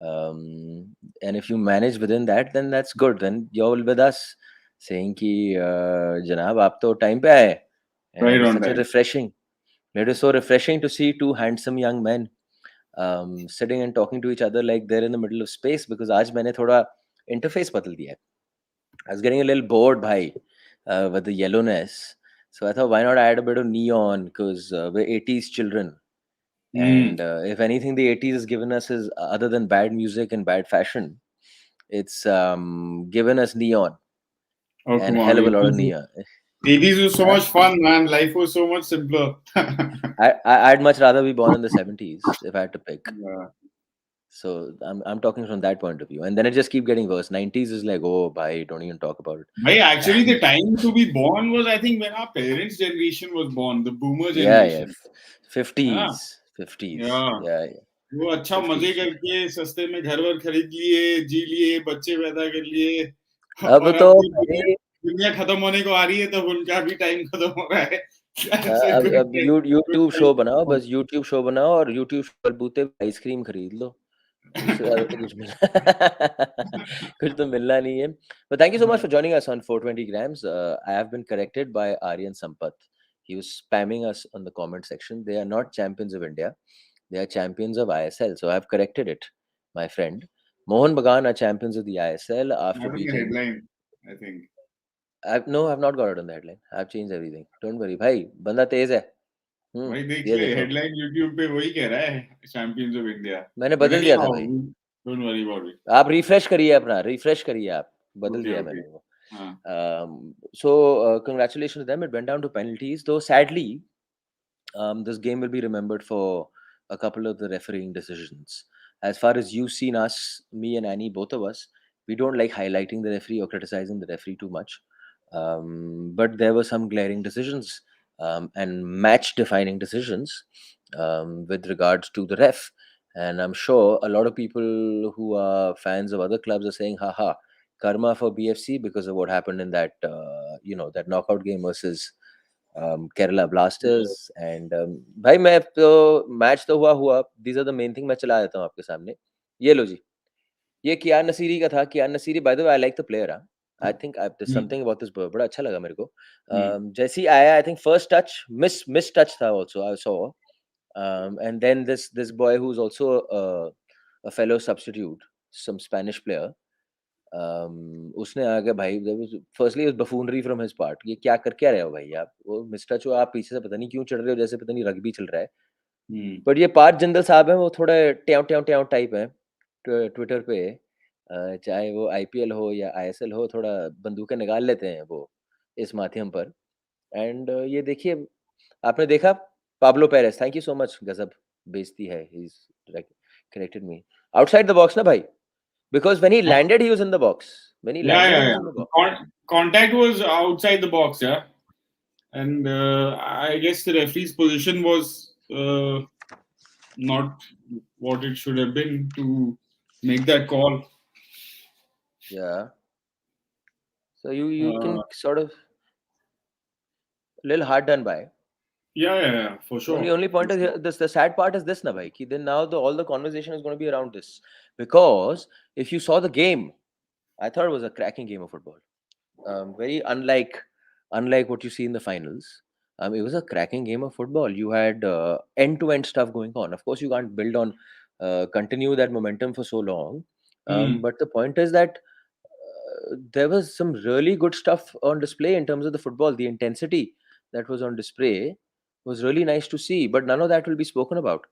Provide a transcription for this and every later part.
And if you manage within that, then that's good. Then you're with us saying कि जनाब आप तो time पे आए. And Right it is on such a time. refreshing. It is so refreshing to see two handsome young men sitting and talking to each other like they're in the middle of space. Because आज मैंने थोड़ा interface बदल दिया है. I was getting a little bored, bhai, with the yellowness. So I thought, why not add a bit of neon? Because we're 80s children. And if anything, the 80s has given us is, other than bad music and bad fashion, it's given us neon Oh, and come hell on. of a lot of neon. 80s was so Huh? much fun, man. Life was so much simpler. I'd much rather be born in the 70s if I had to pick. Yeah. So I'm talking from that point of view. And then it just keep getting worse. 90s is like, oh, bhai, don't even talk about Bhai, actually, it. the time to be born was, I think, when our parents' generation was born, the boomer Yeah. generation. Yeah. 50s. 50s. Yeah. Yeah. वो अच्छा मजे 50s. करके सस्ते में घर वर खरीद लिए, जी लिए, बच्चे पैदा कर लिए, अब और तो अब जब भाई दुनिया खत्म होने को आ रही है तब उनका भी टाइम खत्म हो रहा है. That's a good अब good यूट्यूब शो बनाओ, time. बस यूट्यूब शो बनाओ और यूट्यूब शो बलबूते आइसक्रीम खरीद लो. उससे ज्यादा तो कुछ मिला कुछ तो मिलना नहीं है. But thank you so much for joining us on 420 grams. I have been corrected by Aryan Sampath. He was spamming us on the comment section. They are not champions of India. They are champions of ISL. So I have corrected it, my friend. Mohun Bagan are champions of the ISL after Not in the beating. headline, I think. I've not got it on the headline. I've changed everything. Don't worry, भाई बंदा तेज है. भाई देख ये ले, देखो headline YouTube पे वही कह रहा है, चैंपियंस ऑफ इंडिया. मैंने बट बदल एनी दिया था हाउ, भाई. Don't worry about it. आप रिफ्रेश करिए अपना, रिफ्रेश करिए आप. बदल ओके दिया ओके. मैंने वो. हाँ. So congratulations to them. It went down to penalties. Though sadly, this game will be remembered for a couple of the refereeing decisions. As far as you've seen us, me and Annie, both of us, we don't like highlighting the referee or criticizing the referee too much. But there were some glaring decisions and match-defining decisions with regards to the ref. And I'm sure a lot of people who are fans of other clubs are saying, haha, karma for BFC because of what happened in that, that knockout game versus Kerala Blasters. And भाई मैं तो match तो हुआ. These are the main thing. मैं चला देता हूँ आपके सामने. ये लो जी. ये कियान नसीरी का था. कियान Nasiri, by the way, I like the player. I think there's something about this बड़ा अच्छा लगा मेरे को. जैसे ही आया, I think first touch, miss touch था also, I saw. And then this boy who's also a fellow substitute, some Spanish player, उसने आके भाई, firstly it was buffoonery from his part. ये क्या कर क्या रहे हो भाई आप? वो मिस टच हो, आप पीछे से पता नहीं क्यों चढ़ रहे हो, जैसे पता नहीं रग्बी चल रहा है. बट ये पार्थ जिंदल साहब हैं, वो थोड़ा ट्याव ट्याव ट्याव टाइप है ट्विटर पे. चाहे वो आईपीएल हो या आईएसएल हो, थोड़ा बंदूकें निकाल लेते हैं वो इस माध्यम पर. एंड ये देखिए, आपने देखा Pablo Perez, thank you so much, गजब बेइज्जती है. He is corrected me outside the box ना भाई, because when he landed he was in the box. When he landed he was in the box. Contact was outside the box, yeah. And I guess the referee's position was not what it should have been to make that call. Yeah. So you can sort of a little hard done by. Yeah, for sure. Only point is this. The sad part is this, na bhai, ki then now all the conversation is going to be around this, because if you saw the game, I thought it was a cracking game of football. Very unlike what you see in the finals. It was a cracking game of football. You had end-to-end stuff going on. Of course, you can't build on continue that momentum for so long. But the point is that there was some really good stuff on display in terms of the football. The intensity that was on display was really nice to see, but none of that will be spoken about.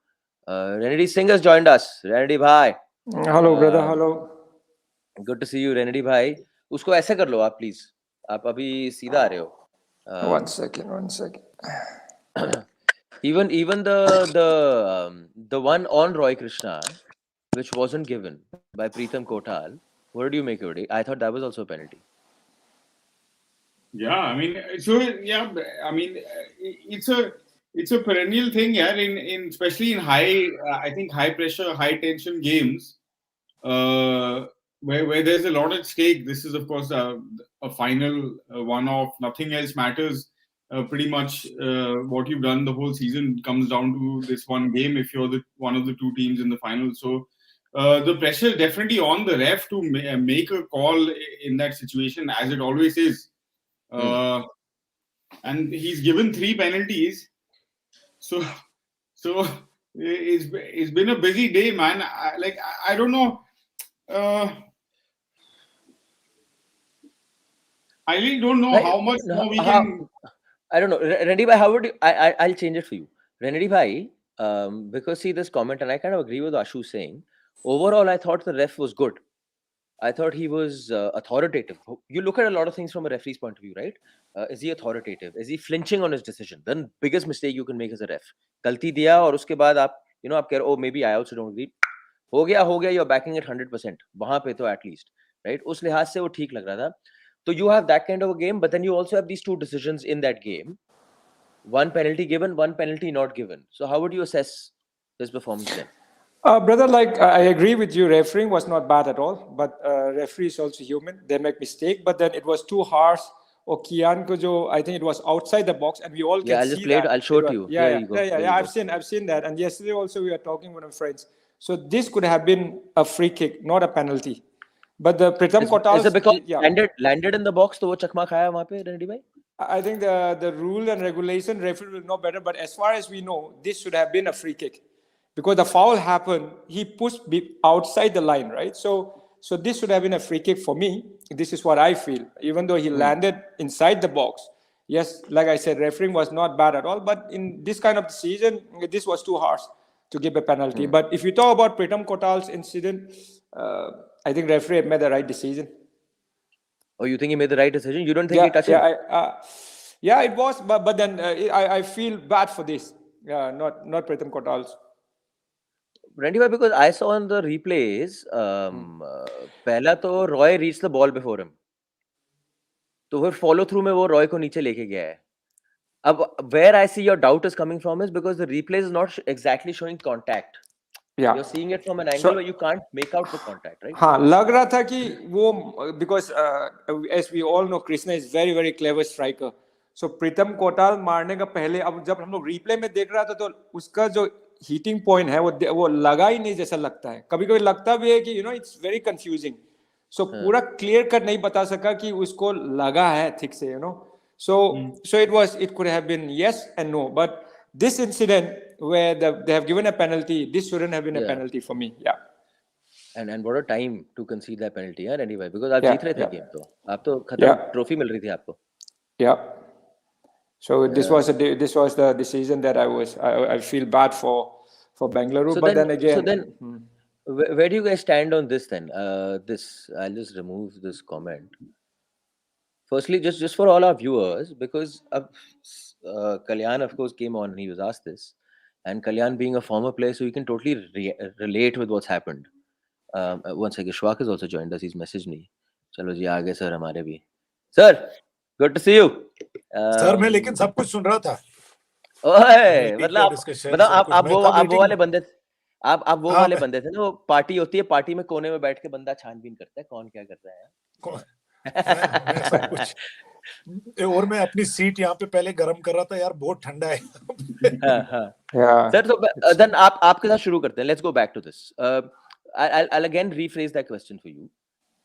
Renedy Singh has joined us. Renedy bhai. Hello brother, hello. Good to see you, Renedy bhai. उसको ऐसे कर लो आप please. आप अभी सीधा आ रहे हो. One second. Even the one on Roy Krishna, which wasn't given by Preetham Kotal, what did you make of it? I thought that was also a penalty. Yeah, I mean, it's a perennial thing, yeah. In especially in I think high pressure, high tension games, where there's a lot at stake. This is of course a final one-off. Nothing else matters. Pretty much what you've done the whole season comes down to this one game if you're one of the two teams in the final. So the pressure is definitely on the ref to make a call in that situation, as it always is. And he's given 3 penalties. So it's been a busy day, man. I don't know. I really don't know how much more we can. I don't know. Renedy bhai, how would you? I'll change it for you. Renedy bhai, because see this comment, and I kind of agree with Ashu saying. Overall, I thought the ref was good. I thought he was authoritative. You look at a lot of things from a referee's point of view, right? Is he authoritative? Is he flinching on his decision? Then biggest mistake you can make as a ref. गलती दिया और उसके बाद आप आप कह रहे हो maybe I also don't agree. हो गया you're backing it 100%. वहाँ पे तो at least, right? उस लिहाज से वो ठीक लग रहा था. So you have that kind of a game, but then you also have these 2 decisions in that game. 1 penalty given, 1 penalty not given. So how would you assess his performance then? Brother, I agree with you. Refereeing was not bad at all, but referee is also human. They make mistake, but then it was too harsh. Or Kian ko jo, I think it was outside the box, and we all can see I'll just play it. I'll show it to you. Yeah. I've seen that, and yesterday also we were talking with our friends. So this could have been a free kick, not a penalty. But the Pritam Kotal. Is it because landed in the box, तो वो चकमा खाया वहाँ पे ready भाई? I think the rule and regulation referee will know better. But as far as we know, this should have been a free kick. Because the foul happened, he pushed outside the line, right? So this should have been a free kick for me. This is what I feel. Even though he landed inside the box. Yes, like I said, refereeing was not bad at all. But in this kind of season, this was too harsh to give a penalty. But if you talk about Pritam Kotal's incident, I think referee made the right decision. Oh, you think he made the right decision? You don't think he touched him? Yeah, it was. But then I feel bad for this. Yeah, not Pritam Kotal's. Renedy, because I saw on the replays, पहला तो Roy reached the ball before him. तो फिर follow through में वो Roy को नीचे लेके गया है. अब where I see your doubt is coming from is because the replay is not exactly showing contact. Yeah. You're seeing it from an angle where you can't make out the contact, right? हाँ, लग रहा था कि वो because as we all know, Krishna is very very clever striker. So Pritam Kotal मारने का पहले अब जब हम लोग replay में देख रहा था तो उसका जो हीटिंग पॉइंट है वो लगा ही नहीं जैसा लगता है. कभी-कभी लगता भी है कि it's very confusing. So पूरा clear cut नहीं बता सका कि उसको लगा है ठीक से, So it could have been yes and no, but this incident where they have given a penalty, this shouldn't have been a penalty for me. Yeah. And what a time to concede that penalty, anyway, because आप जीत रहे थे game तो. आप तो खतरनाक trophy मिल रही थी आपको. Yeah. So this was the decision that I feel bad for Bengaluru, so but then again. Where do you guys stand on this then? I'll just remove this comment. Firstly, just for all our viewers, because Kalyan of course came on and he was asked this, and Kalyan being a former player, so he can totally relate with what's happened. One second, Ishfaq has also joined us. He's messaged me. Chalo ji, aage sir hamare bhi. Sir, good to see you. Sir मैं लेकिन सब कुछ सुन रहा था. ओए मतलब आप वो वाले बंदे थे. आप वो वाले बंदे थे ना, वो पार्टी होती है, पार्टी में कोने में बैठ के बंदा छानबीन करता है कौन क्या कर रहा है. मैं सब कुछ और मैं अपनी सीट यहाँ पे पहले गर्म कर रहा था यार, बहुत ठंडा है. सर तो देन आपके साथ शुरू करते हैं. Let's go back to this. I'll again rephrase that question for you.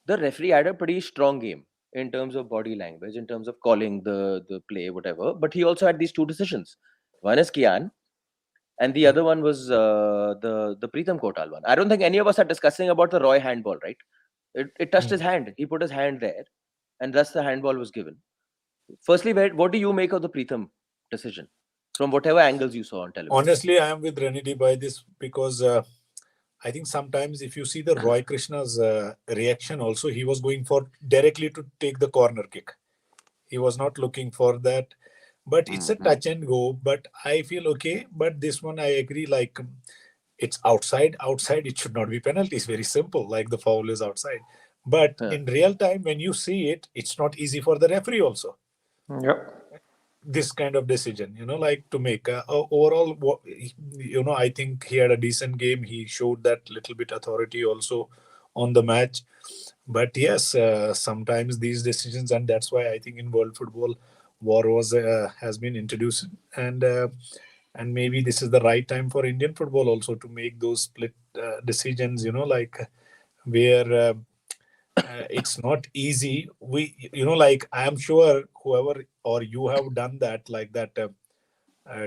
The referee had a pretty strong game in terms of body language, in terms of calling the play, whatever. But he also had these 2 decisions. One is Kian, and the other one was the Pritam Kotal one. I don't think any of us are discussing about the Roy handball, right? It touched his hand. He put his hand there, and thus the handball was given. Firstly, what do you make of the Pritam decision from whatever angles you saw on television? Honestly, I am with Renedy by this because I think sometimes if you see the Roy Krishna's reaction also, he was going for directly to take the corner kick. He was not looking for that. But it's a touch and go. But I feel okay. But this one, I agree, like it's outside. Outside, it should not be penalty. It's very simple, like the foul is outside. But in real time, when you see it, it's not easy for the referee also. Yep. This kind of decision, like to make overall, I think he had a decent game. He showed that little bit authority also on the match. But yes, sometimes these decisions, and that's why I think in world football, VAR has been introduced. And and maybe this is the right time for Indian football also to make those split decisions. Like where it's not easy. Like I am sure whoever or you have done that, like that,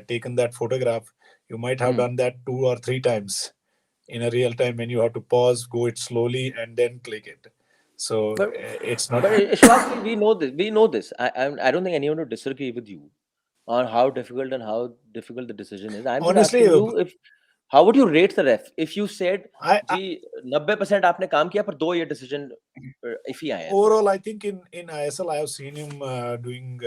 taken that photograph, you might have done that 2 or 3 times in a real time when you have to pause, go it slowly, and then click it. So But it's not. Ishfaq, we know this. We know this. I don't think anyone would disagree with you on how difficult the decision is. I'm just Honestly, asking you if how would you rate the ref if you said I जी 90% आपने काम किया पर 2 ये decision iffy आए हैं थोड़े overall, से. I think in ISL, I have seen him doing,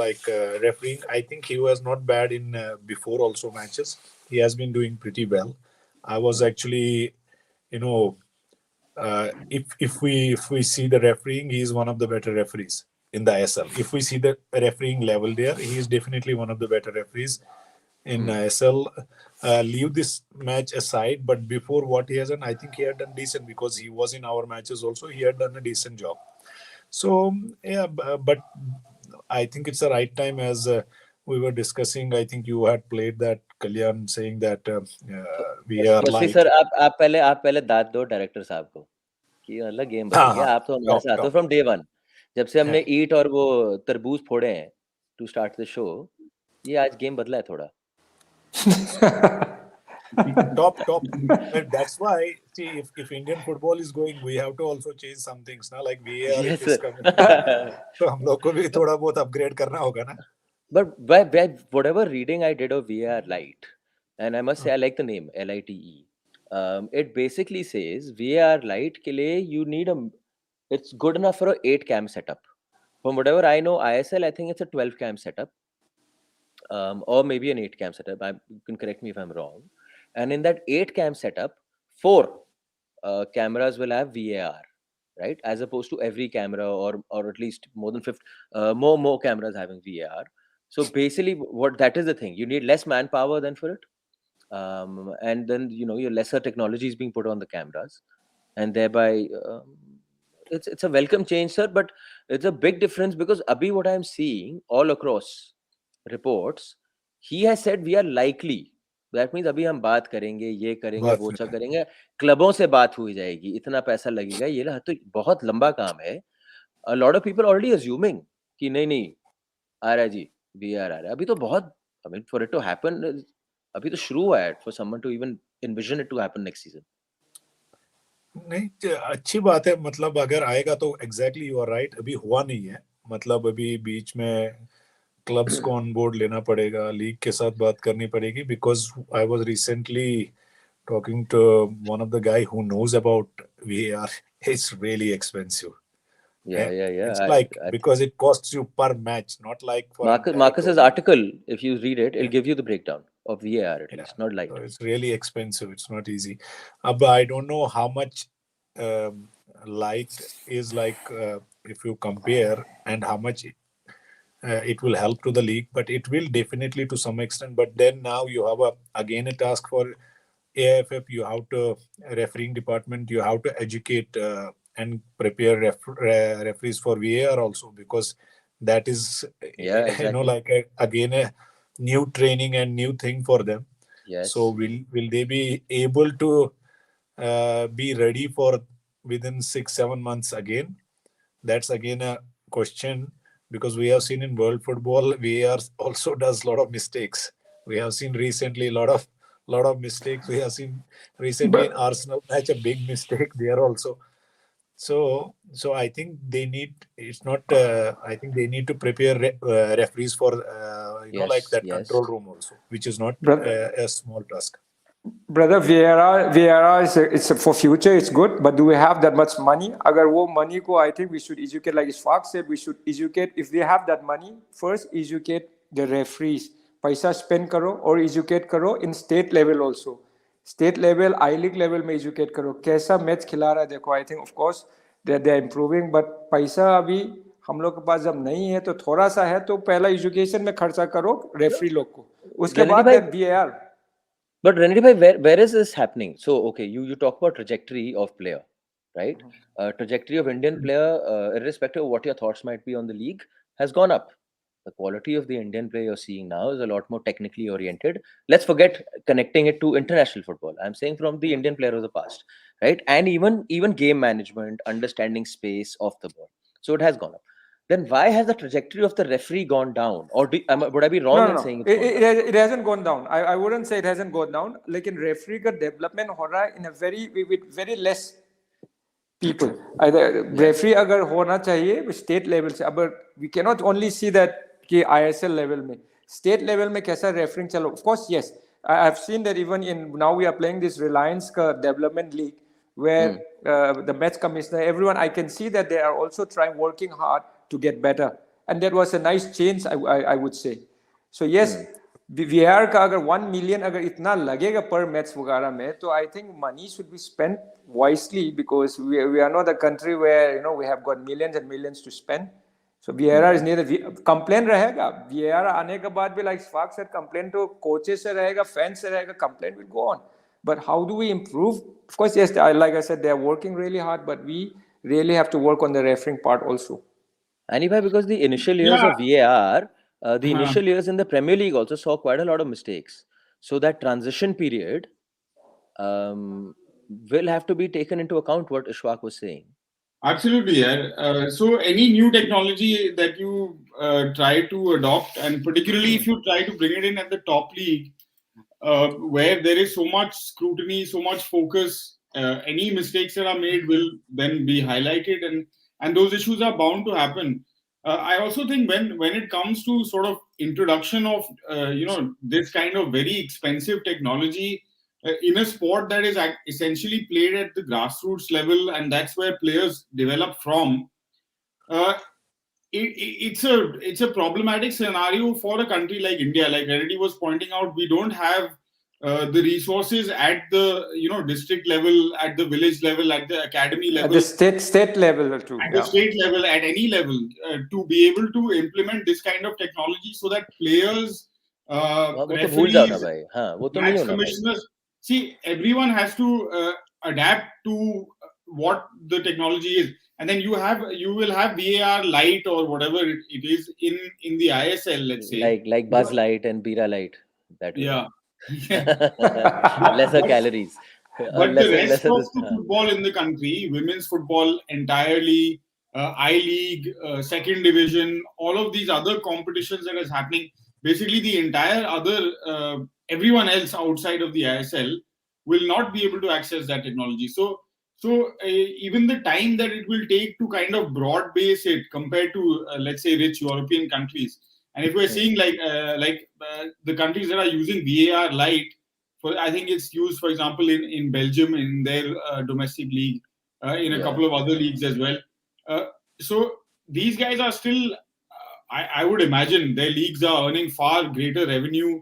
like refereeing. I think he was not bad in before also matches. He has been doing pretty well. I was actually, you know, if we see the refereeing, he is one of the better referees in the ISL. If we see the refereeing level there, he is definitely one of the better referees in ISL. Leave this match aside, but before what he has done, I think he had done decent because he was in our matches also. He had done a decent job. So yeah, but I think it's the right time as we were discussing. I think you had played that Kalyan saying that we are firstly light. Sir आप पहले दाद दो director साहब को कि मतलब game बदल हाँ गया. हाँ, आप तो हमारे top साथ हो top. From day one. जब से हमने हाँ, ईट और वो तरबूज फोड़े हैं टू स्टार्ट द शो, ये आज गेम बदला है थोड़ा. top. And that's why, see, if Indian football is going, we have to also change some things now. Like VAR, it Yes, is sir. coming. तो हम लोग को भी थोड़ा बहुत अपग्रेड करना होगा ना. But by whatever reading I did of VAR Lite, and I must say I like the name LITE. It basically says VAR Lite के लिए you need it's good enough for a 8 cam setup. From whatever I know, ISL I think it's a 12 cam setup, or maybe an 8 cam setup. You can correct me if I'm wrong. And in that 8 cam setup, 4 cameras will have VAR, right? As opposed to every camera or at least more than 50, more cameras having VAR. So basically, what that is the thing. You need less manpower than for it, and then your lesser technology is being put on the cameras, and thereby it's a welcome change, sir. But it's a big difference because abhi what I'm seeing all across reports, he has said we are likely. That means अभी हम बात करेंगे, ये करेंगे, बात वो में. चा करेंगे, क्लबों से बात हुई जाएगी, इतना पैसा लगेगा, ये ना तो बहुत लंबा काम है. A lot of people already assuming कि नहीं आ रहा है जी, VR आ रहा है. अभी तो बहुत, I mean for it to happen, अभी तो शुरू हुआ है for someone to even envision it to happen next season. नहीं, अच्छी बात है. मतलब अगर आएगा तो एग्जैक्टली यू आर राइट. अभी हुआ नहीं है. मतलब अभी बीच में क्लब्स को ऑन बोर्ड लेना पड़ेगा, लीग के साथ बात करनी पड़ेगी. Because I was recently talking to one of the guy who knows about VAR. It's really expensive. Yeah. It's like because it costs you per match, not like for entire Marcus's tournament. article, if you read it, it'll Yeah. give you the breakdown of VAR at Yeah. least, not light. So it's really expensive. It's not easy. But I don't know how much light is like if you compare and how much it will help to the league. But it will definitely to some extent. But then now you have again a task for AIFF. You have to refereeing department. You have to educate and prepare referees for VAR also, because that is Yeah, exactly. like again a new training and new thing for them. Yes. So will they be able to be ready for within 6-7 months again? That's again a question, because we have seen in world football VAR also does a lot of mistakes. We have seen recently a lot of mistakes. We have seen recently in But Arsenal match a big mistake there also. So I think they need, it's not I think they need to prepare referees for like Yes. that Yes. control room also, which is not brother, a small task. brother, VAR is it's for future. It's good, but do we have that much money? Agar wo money ko, I think we should educate. Like Ishfaq said, we should educate. If we have that money, first educate the referees. Paisa spend karo or educate karo in state level also. State level, I League level में educate करो. कैसा match खिला रहा है देखो. I think of course they are improving, but पैसा अभी हम लोग के पास जब नहीं है तो थोड़ा सा है तो पहला एजुकेशन में खर्चा करो रेफरी लोग को. उसके Renedy बाद bhai, then VAR. but Renedy bhai, where is this happening? So okay, you talk about trajectory of player, right? Trajectory of Indian player, irrespective of what your thoughts might be on the league, has gone up. The quality of the Indian play you're seeing now is a lot more technically oriented. Let's forget connecting it to international football. I'm saying from the Indian player of the past, right? And even game management, understanding space off the ball. So it has gone up. Then why has the trajectory of the referee gone down? Or would I be wrong in saying it's gone down? It hasn't gone down. I wouldn't say it hasn't gone down. Like in referee का development हो रहा है in a with very less people. Referee अगर होना चाहिए state level से. अब we cannot only see that कि ISL level में. State level में कैसा refereeing चलो. Of course, yes. I've seen that even now we are playing this Reliance का development league where the match commissioner, everyone, I can see that they are also working hard to get better. And that was a nice change, I would say. So yes, VAR का अगर 1 million अगर इतना लगेगा per match वगैरह में, तो I think money should be spent wisely because we are not a country where we have got millions and millions to spend. So VAR is neither complaint रहेगा. VAR आने के बाद भी like Ishfaq said, complaint तो coaches से रहेगा, fans से रहेगा, complaint will go on. But how do we improve? Of course, yes, like I said, they are working really hard, but we really have to work on the refereeing part also. Anyway, because the initial years of VAR, the initial years in the Premier League also saw quite a lot of mistakes. So that transition period will have to be taken into account, what Ishfaq was saying. Absolutely, yeah. So any new technology that you try to adopt, and particularly if you try to bring it in at the top league, where there is so much scrutiny, so much focus, any mistakes that are made will then be highlighted, and those issues are bound to happen. I also think when it comes to sort of introduction of this kind of very expensive technology in a sport that is essentially played at the grassroots level, and that's where players develop from, it's a problematic scenario for a country like India. Like Renedy was pointing out, we don't have the resources at the district level, at the village level, at the academy level, at the state level too, at the state level, at any level, to be able to implement this kind of technology so that players, referees, match commissioners, see, everyone has to adapt to what the technology is. And then you will have VAR Lite or whatever it is in the ISL, let's say. Like Buzz Lite and Bira Lite. That yeah. Lesser calories. But the rest of the football in the country, women's football entirely, I-League, second division, all of these other competitions that is happening, basically the entire other, everyone else outside of the ISL will not be able to access that technology. So even the time that it will take to kind of broad base it compared to, let's say, rich European countries. And if we're seeing like the countries that are using VAR Lite, I think it's used, for example, in Belgium in their domestic league, in a couple of other leagues as well. So these guys are still, I would imagine, their leagues are earning far greater revenue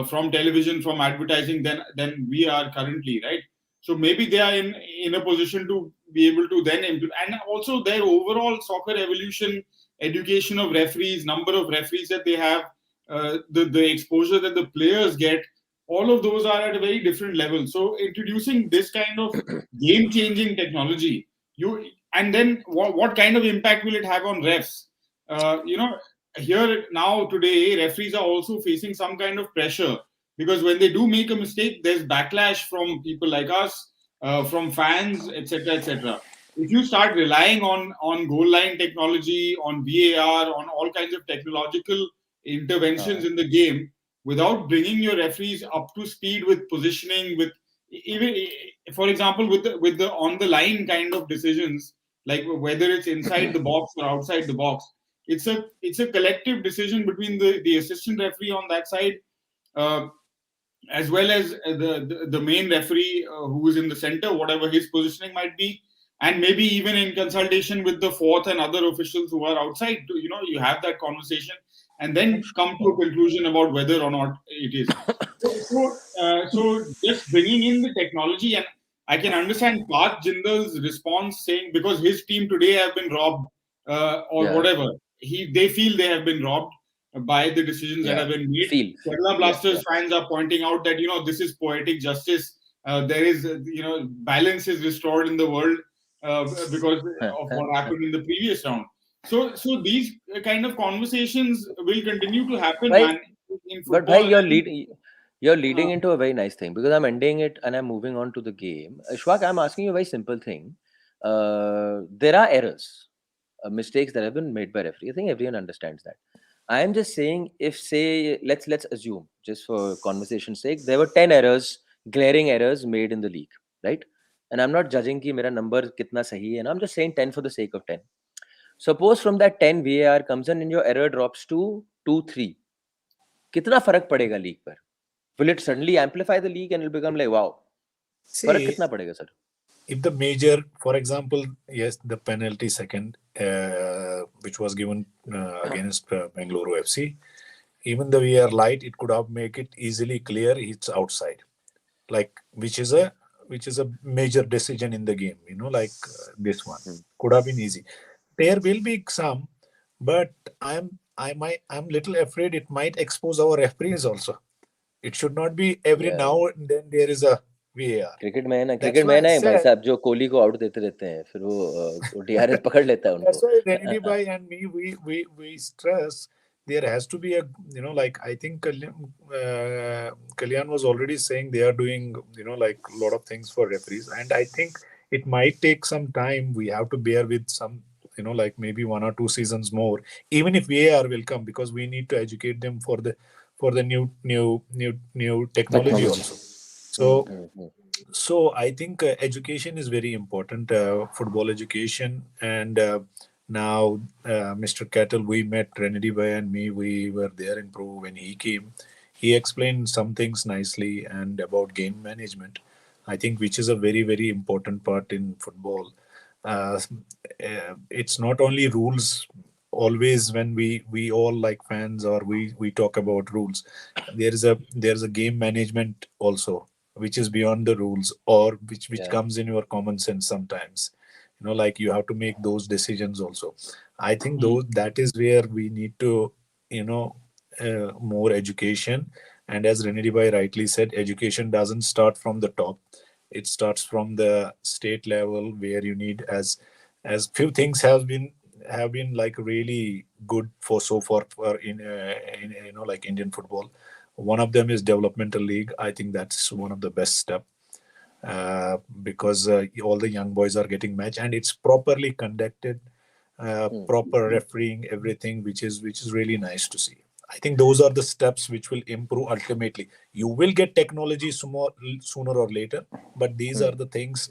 from television, from advertising than we are currently, right? So maybe they are in a position to be able to then implement, and also their overall soccer evolution, education of referees, number of referees that they have, the exposure that the players get, all of those are at a very different level. So introducing this kind of game-changing technology, and then what kind of impact will it have on refs? Here now today, referees are also facing some kind of pressure, because when they do make a mistake, there's backlash from people like us, from fans, etc., etc. If you start relying on goal line technology, on VAR, on all kinds of technological interventions in the game, without bringing your referees up to speed with positioning, with even, for example, with the on the line kind of decisions, like whether it's inside the box or outside the box, it's a collective decision between the assistant referee on that side, as well as the main referee who is in the center, whatever his positioning might be, and maybe even in consultation with the fourth and other officials who are outside. You have that conversation and then come to a conclusion about whether or not it is. So just bringing in the technology, and I can understand Parth Jindal's response saying, because his team today have been robbed whatever. They feel they have been robbed by the decisions that have been made. Kerala Blasters fans are pointing out that this is poetic justice. There is balance is restored in the world because of what happened in the previous round. So these kind of conversations will continue to happen, Bhai, man, in but bhai, football. you're leading into a very nice thing, because I'm ending it and I'm moving on to the game. Ishfaq, I'm asking you a very simple thing. There are errors, mistakes that have been made by referee. I think everyone understands that. I am just saying, if say let's assume, just for conversation's sake, there were 10 errors, glaring errors made in the league, right? And I'm not judging ki mera number kitna sahi hai, and I'm just saying 10 for the sake of 10. Suppose from that 10 VAR comes in and your error drops to 2-3. कितना फर्क पड़ेगा league पर? Will it suddenly amplify the league and it'll become like, wow? फर्क See, कितना पड़ेगा sir? if the major, for example, yes, the penalty second, which was given against Bengaluru FC, even the VAR Lite, it could have make it easily clear it's outside, like which is a major decision in the game. Like this one could have been easy. There will be some, but I'm little afraid it might expose our referees also. It should not be every Yeah. now and then there is a VAR. Cricket में है ना, That's cricket why में I है ना भाई said. साहब, जो कोहली को आउट देते रहते हैं, फिर वो DRS पकड़ लेता है That's उनको. why Renedy Bhai and me, we stress there has to be a, like I think Kalyan was already saying they are doing, like a lot of things for referees. And I think it might take some time. We have to bear with some, like maybe 1 or 2 seasons more, even if VAR will come, because we need to educate them for the new technology also. So I think education is very important, football education. And now Mr. Kettle, we met Renedy Bhai and me. We were there in Pro when he came. He explained some things nicely and about game management, I think, which is a very, very important part in football. It's not only rules. Always when we all like fans, or we talk about rules, there's a game management also, which is beyond the rules, or which comes in your common sense sometimes. Like you have to make those decisions also. I think that is where we need to, more education. And as Renedy Bhai rightly said, education doesn't start from the top. It starts from the state level, where you need, as few things have been like really good for so far for in like Indian football. One of them is developmental league. I think that's one of the best step, because all the young boys are getting match, and it's properly conducted, proper refereeing, everything, which is really nice to see. I think those are the steps which will improve ultimately. You will get technology sooner or later, but these are the things.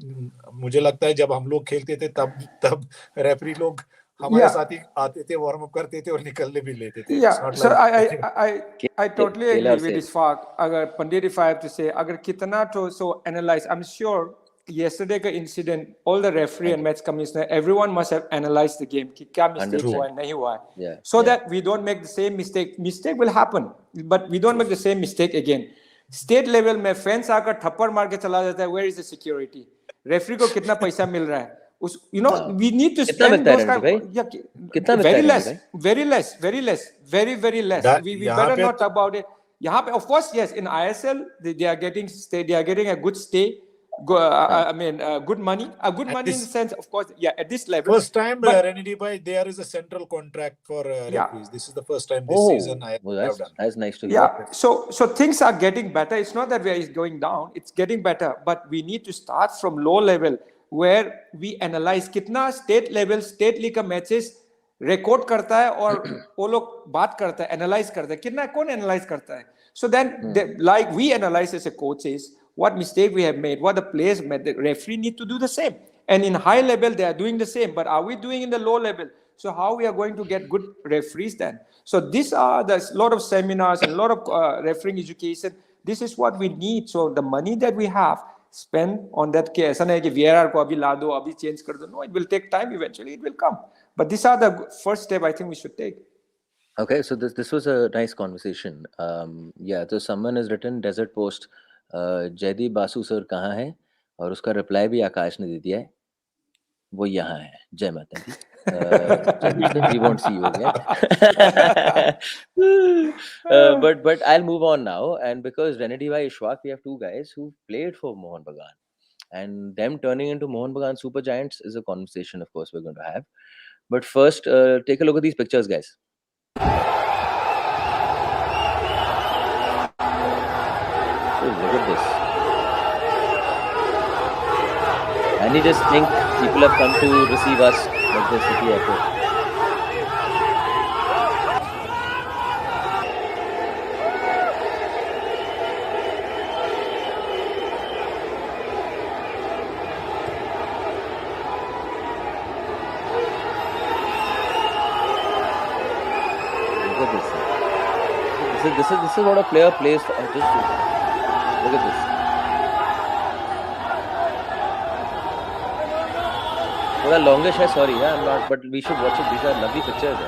मुझे लगता है जब हम लोग खेलते थे तब referee लोग हमारे साथ ही आते थे, वार्म अप करते थे और निकलने भी लेते थे. Yeah, so I totally agree with Ishfaq. Agar Pandit, if I have to say, agar kitna to so analyze, I'm sure yesterday ka incident, all the referee and match commissioner, everyone must have analyzed the game. Ki kya mistake hua hai, nahi hua hai. So that we don't make the same mistake. Mistake will happen, but we don't make the same mistake again. State level में fans आकर थप्पड़ मार के चला जाता है. Where is the security? Referee को कितना पैसा मिल रहा है? We need to spend those kind. Very less, very less, very less, very, very less. We better not talk about it. Of course, yes. In ISL, they are getting a good stay. Good money. Good money in the sense, of course, at this level. First time, Renedy Bhai, there is a central contract for referees. This is the first time this season I have done. That's nice to hear. Yeah, so things are getting better. It's not that we are going down. It's getting better, but we need to start from low level, where we analyze कितना state level, state league का matches record करता है और वो लोग बात करता है, analyze करता है, कितना कौन analyze करता है. So then, like we analyze as a coaches, what mistake we have made, what the players made, the referee need to do the same. And in high level, they are doing the same. But are we doing in the low level? So how we are going to get good referees then? So these are the lot of seminars and a lot of refereeing education. This is what we need. So the money that we have, spend on that case. ऐसा नहीं कि VAR को अभी ला दो, अभी change कर दो. No, it will take time. Eventually, it will come. But these are the first step I think we should take. Okay, so this was a nice conversation. So someone has written Desert Post, Jaydeep Basu sir कहाँ है, और उसका reply भी आकाश ने दे दिया है, वो यहाँ है. जय माता दी. Jaydeep sir, we won't see you again. But I'll move on now, and because Renedy Bhai, Ishfaq, we have two guys who played for Mohun Bagan, and them turning into Mohun Bagan super giants is a conversation, of course, we're going to have. But first, take a look at these pictures, guys. Oh, look at this. And you just think people have come to receive us at the city airport. Look at this. This is what a player plays for. Just look at this. थोड़ा longish है, sorry, I'm not, but we should watch it. These are lovely pictures.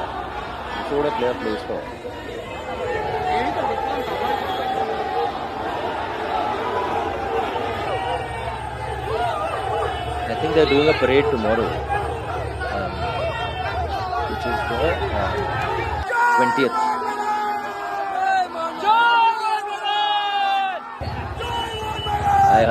This is what a player plays for. I think they're doing a parade tomorrow, which is the 20th. Hi.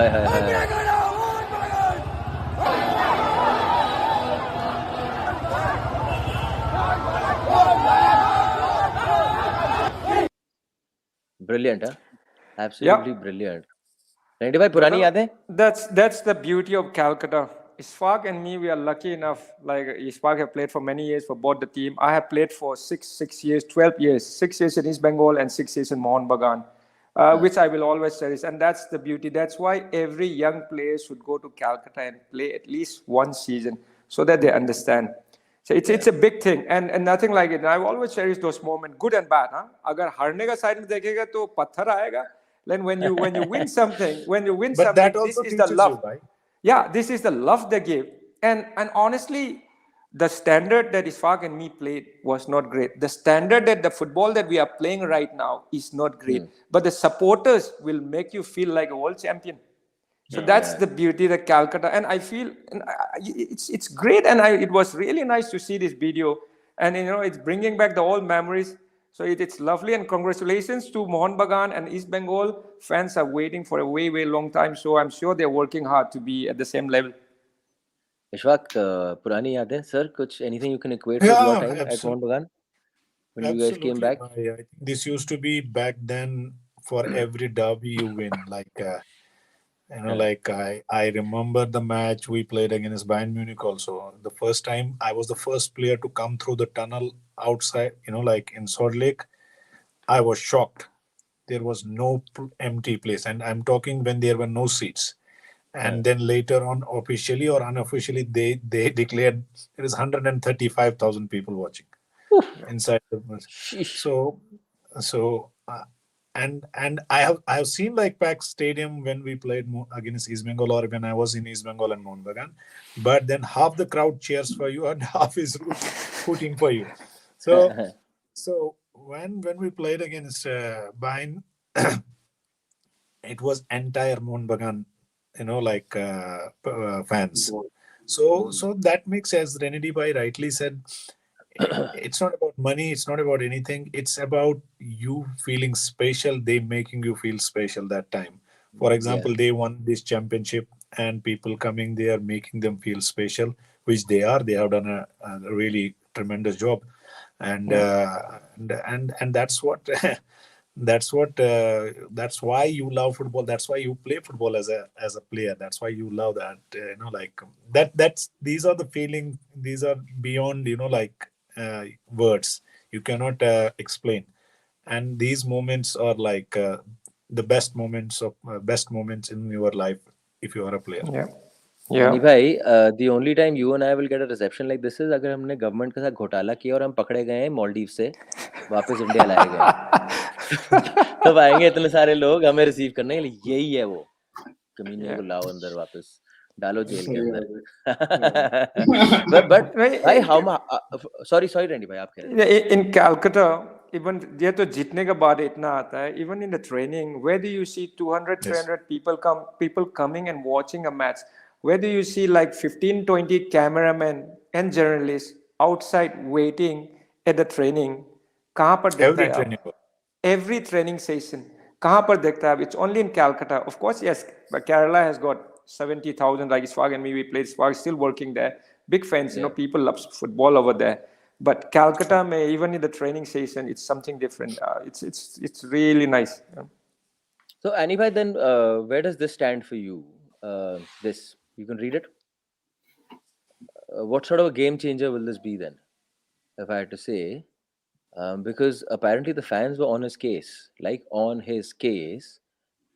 Brilliant, huh? Absolutely brilliant. Renedy bhai, purani yadein? That's the beauty of Calcutta. Ishfaq and me, we are lucky enough. Like Ishfaq have played for many years for both the team. I have played for 6 years, 12 years, 6 years in East Bengal and 6 years in Mohun Bagan, which I will always cherish. And that's the beauty. That's why every young player should go to Calcutta and play at least one season so that they understand. So it's a big thing, and nothing like it. And I've always cherished those moments, good and bad. Agar harne ka side mein dekhega to patthar aayega. Then when you win something, But that also this is the teaches love. you, right? Yeah, this is the love they give. And honestly, the standard that Ishfaq and me played was not great. The standard that the football that we are playing right now is not great. But the supporters will make you feel like a world champion. So that's the beauty of Calcutta. And I feel it's great. And it was really nice to see this video. And, it's bringing back the old memories. So it's lovely, and congratulations to Mohun Bagan and East Bengal. Fans are waiting for a way, way long time. So I'm sure they're working hard to be at the same level. Ishfaq, purani yadein, sir? Anything you can equate with your time at Mohun Bagan when you guys came back? I think this used to be back then. For every derby you win, I remember the match we played against Bayern Munich also. The first time I was the first player to come through the tunnel outside, in Salt Lake. I was shocked. There was no empty place. And I'm talking when there were no seats. And then later on, officially or unofficially, they declared there is 135,000 people watching inside the And I have seen packed stadium when we played against East Bengal, or when I was in East Bengal and Mohun Bagan. But then half the crowd cheers for you and half is hooting for you. So when we played against Bayern, it was entire Mohun Bagan, fans. So that makes, as Renedy bhai rightly said, it's not about money, it's not about anything, it's about you feeling special, they making you feel special that time. For example, they won this championship and people coming there making them feel special, which they have done a really tremendous job. And that's what that's why you love football, that's why you play football as a player, that's why you love that, that's these are the feeling, these are beyond words, you cannot explain. And these moments are the best moments in your life if you are a player. Renedy bhai, the only time you and I will get a reception like this is अगर हमने government के साथ घोटाला किया और हम पकड़े गए हैं Maldives से वापस इंडिया लाए गए तब आएंगे इतने सारे लोग हमें रिसीव करने के लिए, यही है वो कमीने को लाओ अंदर वापस डालो जेल के अंदर. but भाई how sorry Renedy bhai, आप कह रहे थे. In Calcutta, even ये तो जीतने के बाद इतना आता है. Even in the training, where do you see 200, 300 people coming and watching a match? Where do you see 15-20 cameramen and journalists outside waiting at the training? कहाँ पर देखता है आप? Every training session. कहाँ पर देखता है? It's only in Calcutta. Of course, yes, but Kerala has got 70,000. Like Ishfaq and me, we played. Ishfaq is still working there. big fans. People love football over there. But Calcutta, even in the training session, it's something different. It's really nice. So, Anibhai, then where does this stand for you? This, you can read it. What sort of a game changer will this be then, if I had to say? Because apparently the fans were on his case,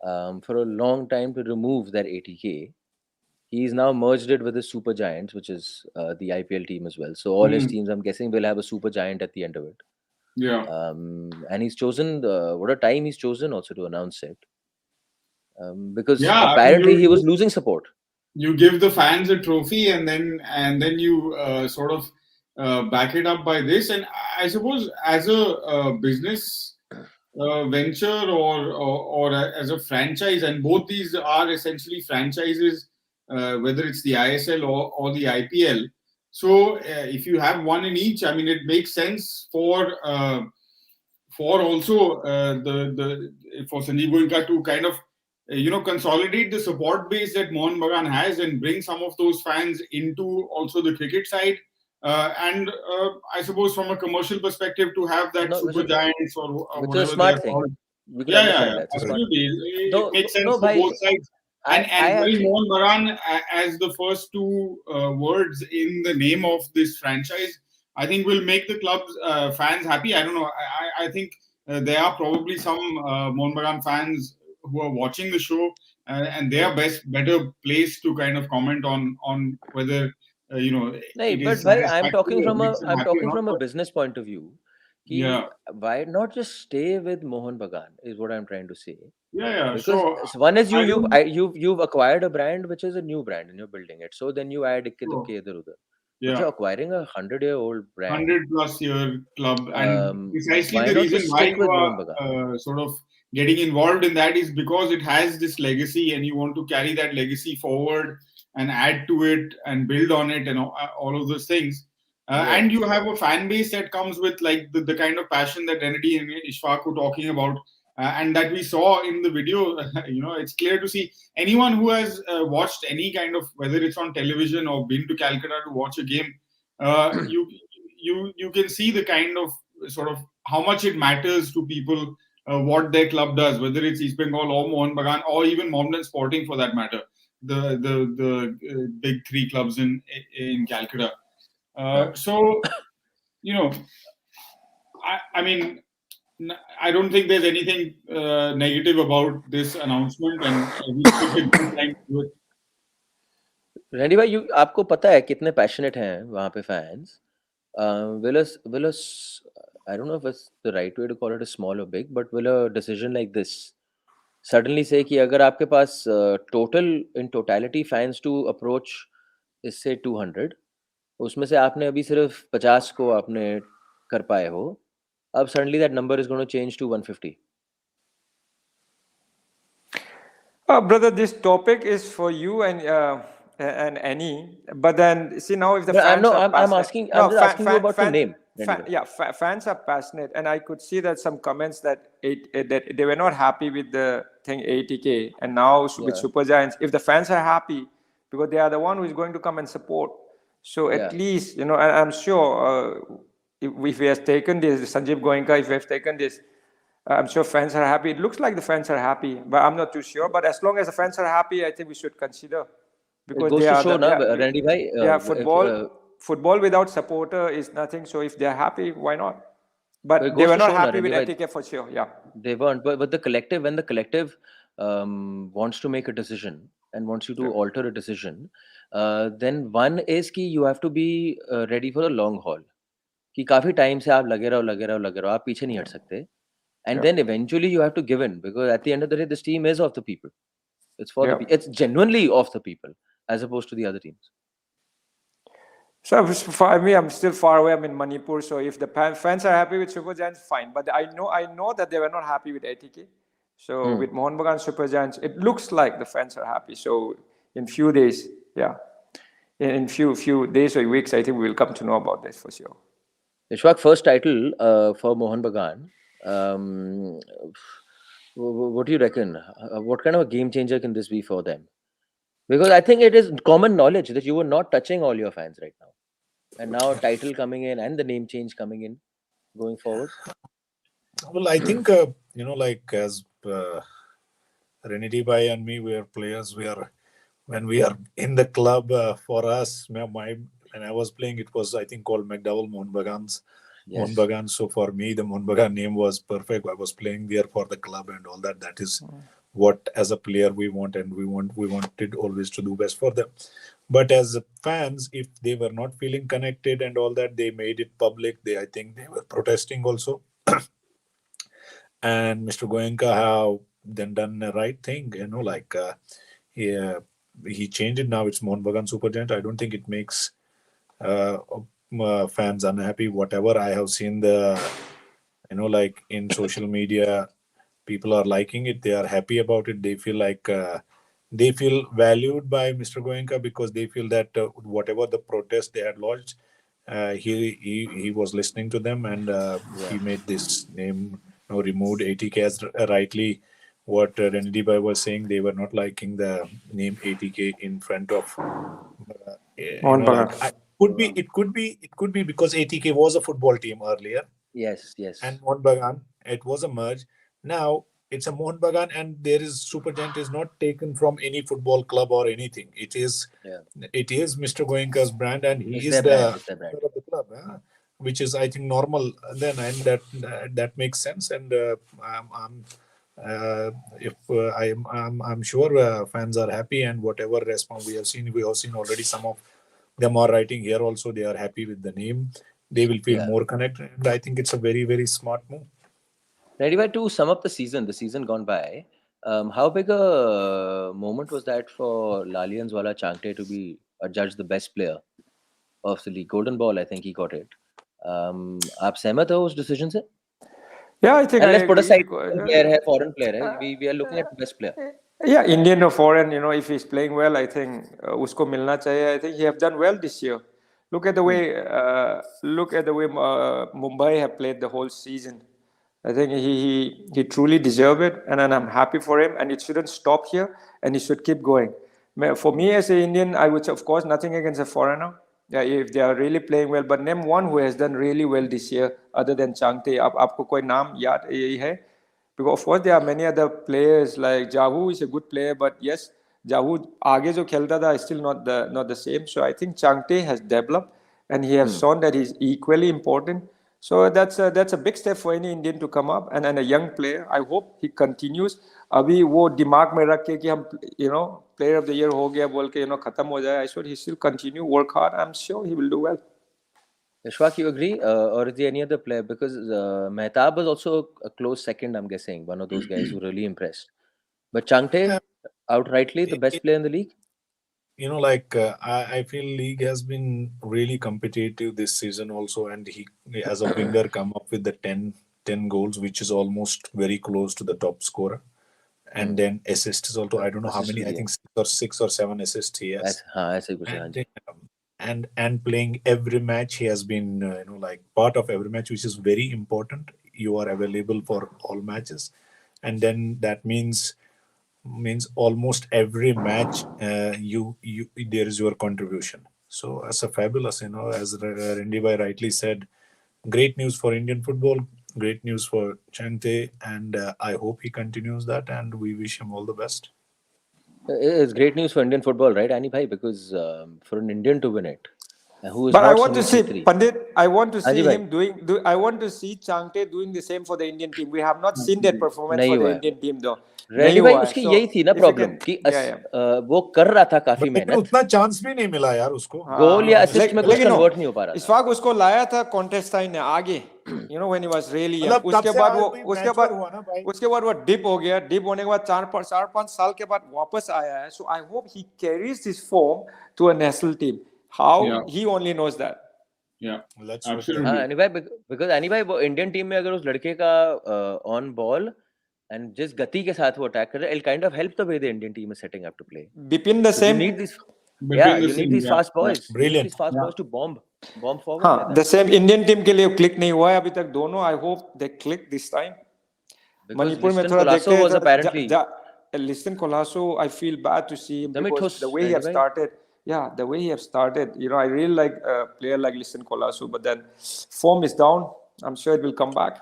for a long time to remove that 80K. He's now merged it with the Super Giants, which is the IPL team as well. So all his teams, I'm guessing, will have a Super Giant at the end of it. Yeah. And he's chosen what a time he's chosen also to announce it. Because Yeah, apparently he was losing support. You give the fans a trophy, and then you sort of back it up by this. And I suppose as a business venture or as a franchise, and both these are essentially franchises, whether it's the ISL or the IPL. So if you have one in each, I mean, it makes sense for also for Sanjeev Goenka to kind of consolidate the support base that Mohun Bagan has and bring some of those fans into also the cricket side. And I suppose from a commercial perspective, to have that Super Giants or which is a smart thing. We can understand that. Absolutely. It makes sense for both sides. And while Mohun Bagan as the first two words in the name of this franchise, I think will make the club's fans happy. I don't know. I think there are probably some Mohun Bagan fans who are watching the show, and they are better placed to kind of comment on whether I'm talking from a business point of view. Why not just stay with Mohun Bagan is what I'm trying to say. Because one is you've acquired a brand which is a new brand and you're building it. So then you add ikke idhar udhar. But you're acquiring a 100-year-old brand, 100+ year club, and precisely the reason why you are sort of getting involved in that is because it has this legacy, and you want to carry that legacy forward and add to it and build on it and all of those things. And you have a fan base that comes with like the kind of passion that Renedy and Ishfaq were talking about, and that we saw in the video. It's clear to see anyone who has watched any kind of, whether it's on television or been to Calcutta to watch a game, you can see the kind of sort of how much it matters to people what their club does, whether it's East Bengal or Mohun Bagan or even Mohammedan Sporting for that matter, the big three clubs in Calcutta. So, I mean, I don't think there's anything negative about this announcement, and we took a good time to do it. Renedy भाई, आपको पता है कितने passionate हैं वहाँ पे fans? Will us, I don't know if it's the right way to call it a small or big, but will a decision like this suddenly say कि अगर आपके पास in totality fans to approach is say 200, उसमें से आपने अभी सिर्फ 50 को आपने कर पाए हो, अब suddenly that number is going to change to 150. Brother, this topic is for you and Annie. But then see now if the fans I'm asking you about the name. Fans are passionate, and I could see that some comments that they were not happy with the thing 80K, and now with Super Giants, if the fans are happy, because they are the one who is going to come and support. So at least, and I'm sure if we have taken this, Sanjeev Goenka, if we have taken this, I'm sure fans are happy. It looks like the fans are happy, but I'm not too sure. But as long as the fans are happy, I think we should consider. Because it goes to show, Renedy bhai, football without supporter is nothing. So if they're happy, why not? But they were not happy with ATK for sure. Yeah, they weren't. But the collective, when the collective wants to make a decision and wants you to alter a decision, then one is कि you have to be ready for the long haul. कि काफी time से आप लगे रहो, आप पीछे नहीं हट सकते. And then eventually you have to give in, because at the end of the day, this team is of the people. It's for it's genuinely of the people, as opposed to the other teams. So for me, I'm still far away. I'm in Manipur. So if the fans are happy with Super Giants, fine. But I know that they were not happy with ATK. So with Mohun Bagan Super Giants, it looks like the fans are happy. So in few days, in few days or weeks, I think we will come to know about this for sure. Ishfaq, first title for Mohun Bagan. What do you reckon? What kind of a game changer can this be for them? Because I think it is common knowledge that you were not touching all your fans right now. And now title coming in and the name change coming in going forward. Well, I think like as Renedy Bhai and me, we are players. When we are in the club, for us, when I was playing, it was, I think, called McDowell Mohun Bagan's. Yes. Mohun Bagan. So for me, the Mohun Bagan name was perfect. I was playing there for the club and all that. That is what, as a player, we want, and we wanted always to do best for them. But as fans, if they were not feeling connected and all that, they made it public. I think they were protesting also. And Mr. Goenka have then done the right thing, like he changed it. Now it's Mohun Bagan Supergiant. I don't think it makes fans unhappy. Whatever I have seen, like in social media, people are liking it. They are happy about it. They feel like they feel valued by Mr. Goenka, because they feel that whatever the protest they had lodged, he was listening to them, and he made this name, removed ATK, as rightly what Renedy Bhai was saying. They were not liking the name ATK in front of it could be because ATK was a football team earlier. Yes. And Mohun Bagan, it was a merge. Now it's a Mohun Bagan, and there is Supergiant is not taken from any football club or anything. It is Mr. Goenka's brand, and he is the brand of the club, which is, I think, normal then, and that makes sense. And I'm sure fans are happy, and whatever response we have seen already. Some of them are writing here also. They are happy with the name. They will feel more connected, and I think it's a very, very smart move. Anyway, to sum up the season gone by, how big a moment was that for Lalians Wala Chhangte to be adjudged the best player of the league? Golden Ball, I think he got it. आप सहमत हो उस decision से? Yeah, I think. And let's put aside foreign player. We are looking at the best player. Yeah, Indian or foreign, if he's playing well, I think usko milna chahiye. I think he have done well this year. Look at the way Mumbai have played the whole season. I think he truly deserved it, and I'm happy for him. And it shouldn't stop here, and he should keep going. For me as an Indian, I would say, of course, nothing against a foreigner. Yeah, if they are really playing well, but name one who has done really well this year other than Chhangte. आपको कोई नाम याद यही है? Because of course there are many other players, like Jahu is a good player, but yes, Jahu आगे जो खेलता था is still not the same. So I think Chhangte has developed, and he has shown that he's equally important. So that's a big step for any Indian to come up, and a young player. I hope he continues. अभी वो दिमाग में रख के कि हम player of the year हो गया बोल के खत्म हो जाए. I should he still continue, work hard. I'm sure he will do well. Ishfaq, you agree, or is there any other player? Because Mehtab was also a close second, I'm guessing, one of those guys who really impressed. But Chhangte, outrightly the best player in the league? I feel league has been really competitive this season also, and he, as a winger, come up with the 10 goals, which is almost very close to the top scorer. And then assists also, I don't know how many, I think 6 or 7 assists he has. And playing every match, he has been part of every match, which is very important. You are available for all matches, and then that means almost every match there is your contribution. So as a fabulous, as Renedy Bhai rightly said, great news for Indian football, great news for Chhangte, and I hope he continues that, and we wish him all the best. It's great news for Indian football, right, Ani Bhai? Because for an Indian to win it, who is but not I want to see Pandit. I want to see Anji him I want to see Chhangte doing the same for the Indian team. We have not seen that performance for the Indian team though. Ready भाई उसकी यही थी ना problem कि वो कर रहा था काफी मेहनत, उतना चांस भी नहीं मिला यार उसको, गोल या असिस्ट में कुछ कन्वर्ट नहीं हो पा रहा था. इशफाक उसको लाया था कॉन्टेस्टाइन ने आगे, when he was really young. उसके बाद वो डिप हो गया. डिप होने के बाद 4-5 साल के बाद वापस आया है. So I hope he carries this form to a national team. How he only knows that. Yeah, absolutely. Anyway, because anyway वो इंडियन टीम में अगर उस लड़के का on ball and just gati ke saath wo attack kar raha, it'll kind of help the way the Indian team is setting up to play. Bipin the same. You need these fast boys. Brilliant. These fast boys to bomb forward. The same Indian team के लिए click नहीं हुआ है अभी तक दोनों. I hope they click this time. Manipur में थोड़ा देखते हैं. Listen Colasso, I feel bad to see him because the way he have started. Yeah, the way he have started. I really like a player like Listen Colasso, but then form is down. I'm sure it will come back.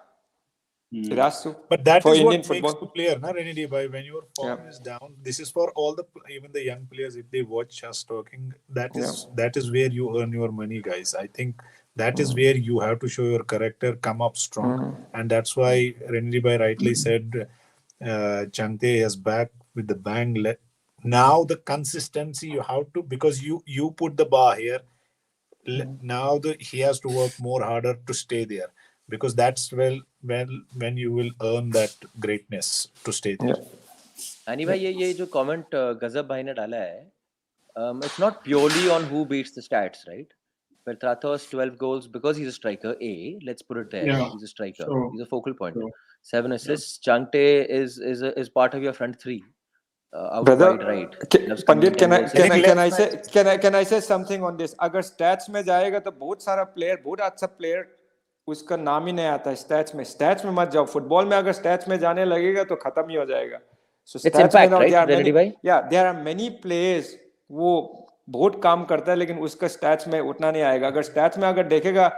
It has to. But that for is Indian what football. makes you player, na Renedy, by when your form is down. This is for all even the young players. If they watch us talking, that is where you earn your money, guys. I think that is where you have to show your character, come up strong, and that's why Renedy by rightly said, Chhangte is back with the bang. Now the consistency you have to, because you put the bar here. Now he has to work more harder to stay there, because that's when you will earn that greatness to stay there. Ani bhai, ये जो comment गजब भाई ने डाला है, it's not purely on who beats the stats, right? Pertratos 12 goals because he's a striker. Let's put it there. Yeah, He's a striker. sure. He's a focal point. Sure. 7 assists. Chhangte is part of your front three. Out Brother, wide right. Pandit, can I say something on this? अगर stats में जाएगा तो बहुत सारा player, बहुत अच्छा player उसका नाम ही नहीं आता है stats में मत जाओ. फुटबॉल में अगर stats में जाने लगेगा तो खत्म ही हो जाएगा. So it's impact, right? There are many players वो बहुत काम करता है लेकिन उसका stats में उतना नहीं आएगा. अगर stats में अगर देखेगा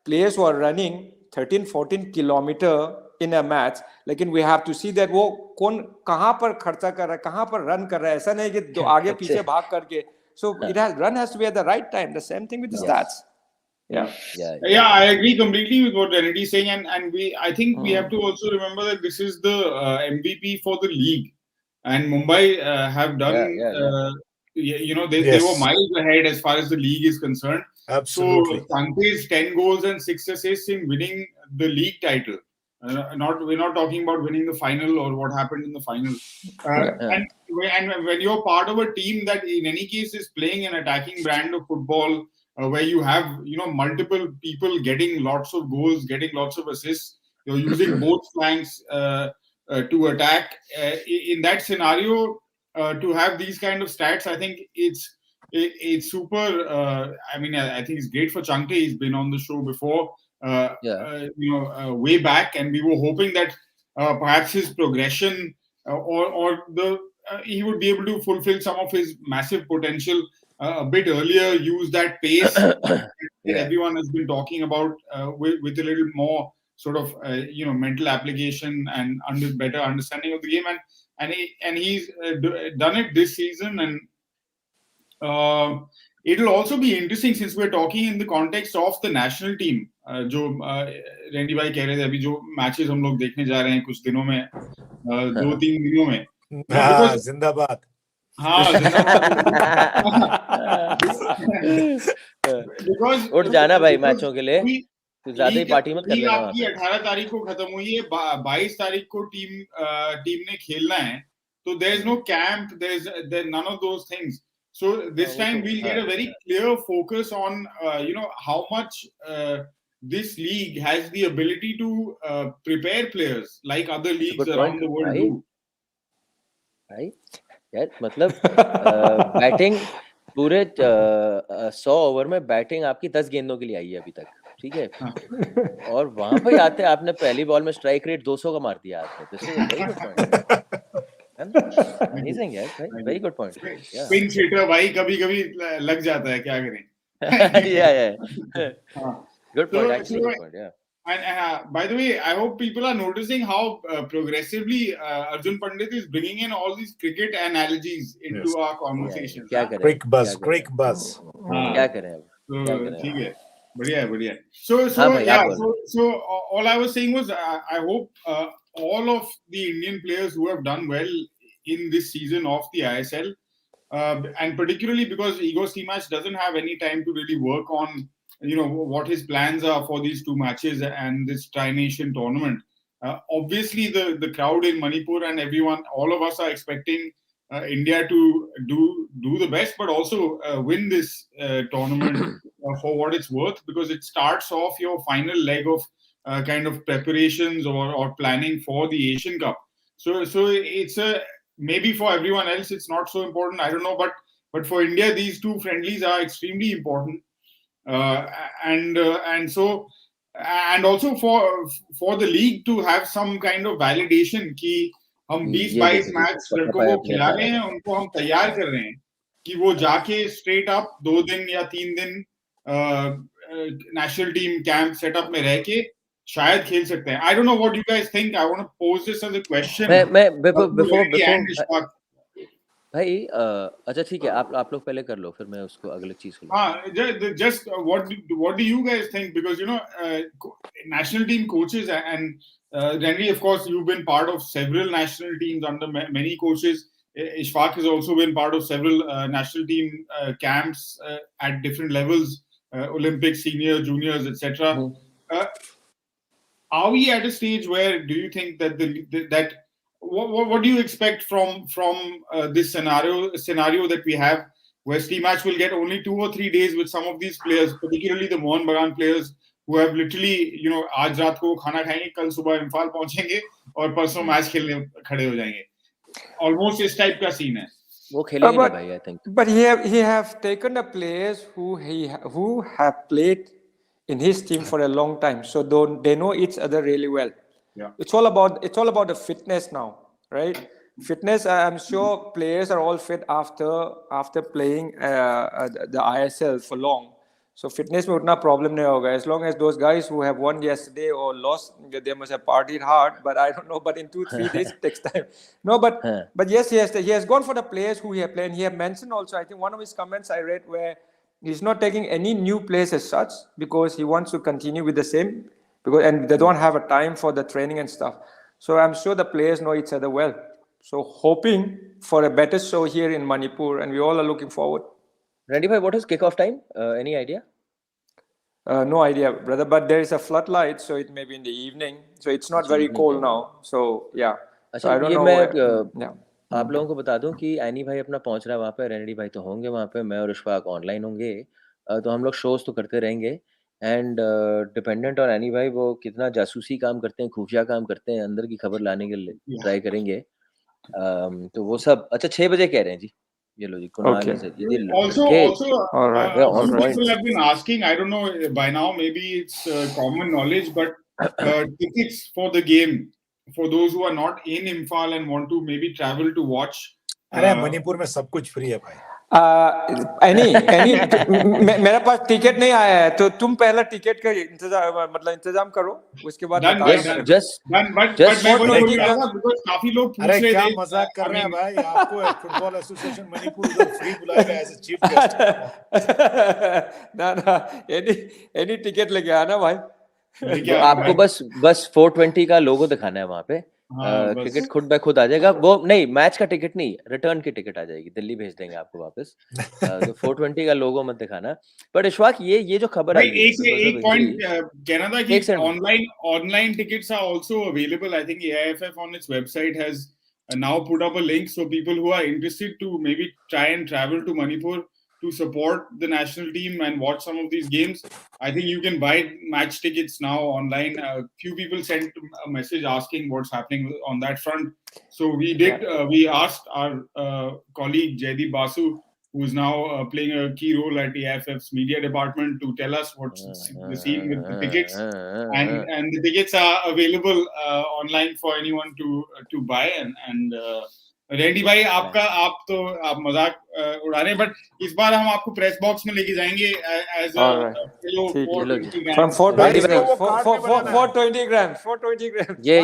players who are running 13-14 kilometer in a match, लेकिन we have to see that वो कौन कहाँ पर खर्चा कर रहा है, कहाँ पर run कर रहा है. ऐसा नहीं कि दो आगे पीछे भाग करके. So run has to be at the right time. The same thing with the stats. Yeah, I agree completely with what Renedy is saying, and I think we have to also remember that this is the MVP for the league, and Mumbai have done. They were miles ahead as far as the league is concerned. Absolutely. So Chhangte's 10 goals and 6 assists in winning the league title. We're not talking about winning the final or what happened in the final. And when you're part of a team that in any case is playing an attacking brand of football, where you have multiple people getting lots of goals, getting lots of assists, you're using both flanks to attack. In that scenario, to have these kind of stats, I think it's super. I think it's great for Chhangte. He's been on the show before. Way back, and we were hoping that perhaps his progression he would be able to fulfill some of his massive potential a bit earlier, use that pace that everyone has been talking about with a little more sort of mental application and better understanding of the game, and he's done it this season. And it'll also be interesting since we're talking in the context of the national team. जो रेंडी भाई कह रहे थे अभी जो matches हम लोग देखने जा रहे हैं कुछ दिनों में, 2-3 दिनों में. जिंदाबाद. Because उठ जाना भाई मैचों के लिए. तू ज्यादा ही पार्टी मत कर लेना. आपकी 18 तारीख को खत्म हुई है, 22 तारीख को टीम ने खेलना है. So there's no camp, there's none of those things. So this time we'll get a very clear focus on how much this league has the ability to prepare players like other leagues around the world do. Right? यार मतलब batting पूरे 100 over में batting आपकी 10 गेंदों के लिए आई है अभी तक, ठीक है. और वहां पे आते आपने पहली बॉल में स्ट्राइक रेट 200 का मार दिया आपने. This is very good point. Amazing यार भाई, very good point. Spin hitter भाई कभी-कभी लग जाता है, क्या करें. Good point, actually. Good point, yeah. And by the way, I hope people are noticing how progressively Arjun Pandit is bringing in all these cricket analogies into our conversations. Quick buzz. क्या करें अब? ठीक है, बढ़िया. So all I was saying was I hope all of the Indian players who have done well in this season of the ISL, and particularly because Igor Stimac doesn't have any time to really work on what his plans are for these two matches and this Tri-Nation tournament. Obviously, the crowd in Manipur and everyone, all of us are expecting India to do the best, but also win this tournament for what it's worth, because it starts off your final leg of kind of preparations or planning for the Asian Cup. So it's maybe for everyone else it's not so important, I don't know, but for India these two friendlies are extremely important. And also for the league to have some kind of validation कि हम ये 20-22 देखो, match पक्का लड़कों पाया को अपने खिला आप रहे हैं, उनको हम तैयार कर रहे हैं कि वो जाके स्ट्रेट अप 2 दिन या 3 दिन नेशनल टीम कैंप सेटअप में रह के शायद खेल सकते हैं. I don't know what you guys think. I want to pose this as a question मैं to before Renedy and Ishfaq. भाई अच्छा ठीक है, आप लोग पहले कर लो, फिर मैं उसको अगले चीज को Just what do you guys think? Because national team coaches and Renedy, of course, you've been part of several national teams under many coaches. Ishfaq has also been part of several national team camps at different levels, Olympics, senior, juniors, etc. Are we at a stage where do you think that what do you expect from this scenario that we have, where Steve Match will get only 2 or 3 days with some of these players, particularly the Mohun Bagan players who have literally आज रात को खाना खाएंगे, कल सुबह इम्फाल पहुंचेंगे और परसों मैच खेलने खड़े हो जाएंगे. Almost इस टाइप का सीन है. वो खेलेंगे नहीं भाई, I think. But he have taken the players who have played in his team for a long time, so they know each other really well. Yeah. It's all about the fitness now, right? Fitness. I'm sure players are all fit after playing the ISL for long. So fitness में उतना problem नहीं होगा. As long as those guys who have won yesterday or lost, they must have partied hard. But I don't know. But in 2-3 days it takes time. No, but yes, he has gone for the players who he have played. And he have mentioned also, I think one of his comments I read where he's not taking any new players as such because he wants to continue with the same, and they don't have a time for the training and stuff. So I'm sure the players know each other well. So hoping for a better show here in Manipur, and we all are looking forward. Renedy bhai, what is kickoff time? Any idea? No idea, brother. But there is a floodlight, so it may be in the evening. So it's not very cold now. So yeah. So I don't know. मैं आप लोगों को बता दूं कि any भाई अपना पहुंच रहा है वहाँ पे, रेनेडी भाई तो होंगे वहाँ पे, मैं और इशफाक ऑनलाइन होंगे, तो हम लोग शोज तो करते रहेंगे. एंड डिपेंडेंट ऑन एनी भाई वो कितना जासूसी काम करते हैं, खुफिया काम करते हैं, अंदर की खबर लाने के लिए ट्राई करेंगे. तो वो सब अच्छा 6 बजे कह रहे हैं जी. ये लो जी, Kunal Also, some people have been asking, I don't know, by now maybe it's common knowledge, but tickets for the game, for those who are not in Imphal and want to maybe travel to watch. अरे मणिपुर में सब कुछ free है भाई. मेरे पास ticket नहीं आया है, तो तुम पहला टिकट का इंतजाम करो, उसके बाद काफी लोग पूछ अरे रहे क्या थे. मजाक कर रहे हैं भाई, आपको फुटबॉल एसोसिएशन मणिपुर उधर फ्री बुलाएगा एज अ चीफ गेस्ट. ना एनी टिकट लेके आना भाई. आपको बस 420 का लोगो दिखाना है वहाँ पे. टिकट खुद ब खुद आ जाएगा. वो नहीं, मैच का टिकट नहीं, रिटर्न की टिकट आ जाएगी, दिल्ली भेज देंगे आपको वापस. तो 420 का लोगो मत दिखाना. बट इशफाक ये जो खबर आई है, एक पॉइंट कहना था कि online tickets are also available. I think AIFF on its website has now put up a link, so people who are interested to maybe try and travel to Manipur to support the national team and watch some of these games, I think you can buy match tickets now online. Few people sent a message asking what's happening on that front. So we asked our colleague Jaideep Basu, who is now playing a key role at the AIFF's media department, to tell us what's the scene with the tickets. And the tickets are available online for anyone to buy. And ready भाई, आप मजाक उड़ा रहे हैं, but इस बार हम आपको press box में लेके जाएंगे एज फ्रॉम 420 grams. ये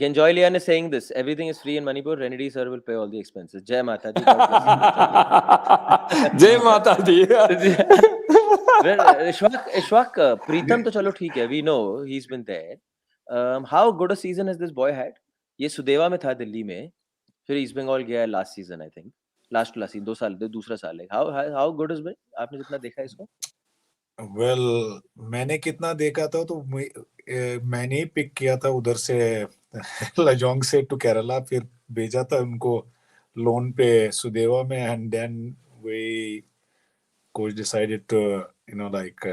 Genjoylian is saying this, everything is free in Manipur, Renedy sir will pay all the expenses. जय माता दी. जय माता दी. इशफाक, प्रीतम तो चलो ठीक है, we know he's been there. How good a season has this boy had? ये सुदेवा में था दिल्ली में, फिर ईस्ट बंगाल गया last season, I think last season, 2 साल, दूसरा साल है. हाउ गुड इज बिन, आपने जितना देखा इसको? वेल मैंने कितना देखा था, तो मैंने ही पिक किया था उधर से लजोंग से टू केरला, फिर भेजा था उनको लोन पे सुदेवा में, and then we coach decided to like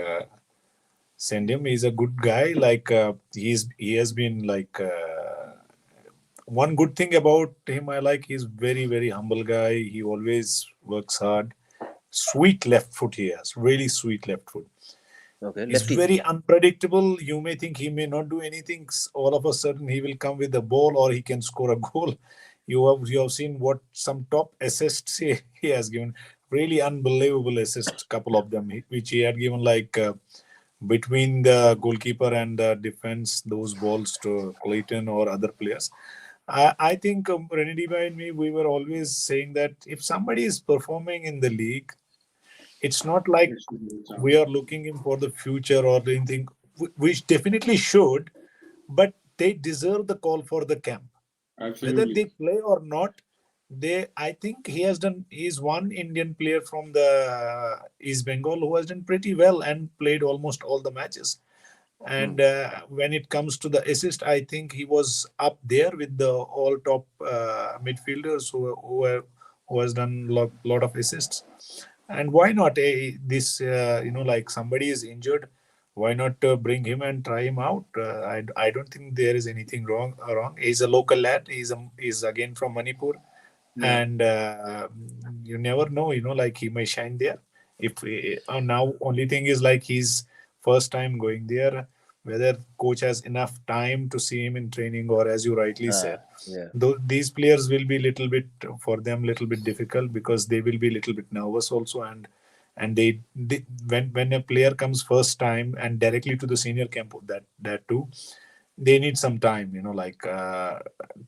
send him. He's a good guy, like he has been like one good thing about him I like, he's very, very humble guy. He always works hard. Sweet left foot he has, really sweet left foot. Okay, He's lefty. very unpredictable. You may think he may not do anything. All of a sudden, he will come with the ball or he can score a goal. You have seen what some top assists he has given. Really unbelievable assists, couple of them, which he had given like between the goalkeeper and the defense, those balls to Clayton or other players. I think Renedy and me, we were always saying that if somebody is performing in the league, it's not like we are looking in for the future or anything, which definitely should, but they deserve the call for the camp. Whether they Absolutely. play or not, I think he's one Indian player from the East Bengal who has done pretty well and played almost all the matches. And when it comes to the assist, I think he was up there with the all top midfielders who has done lot of assists. And why not? This like somebody is injured, why not bring him and try him out? I don't think there is anything wrong. He's a local lad. He's again from Manipur, Yeah. and you never know. Like he may shine there. If now only thing is like he's first time going there, whether coach has enough time to see him in training, or as you rightly said, Yeah. though these players will be little bit for them little bit difficult because they will be little bit nervous also, and they when a player comes first time and directly to the senior camp, that too, they need some time, like to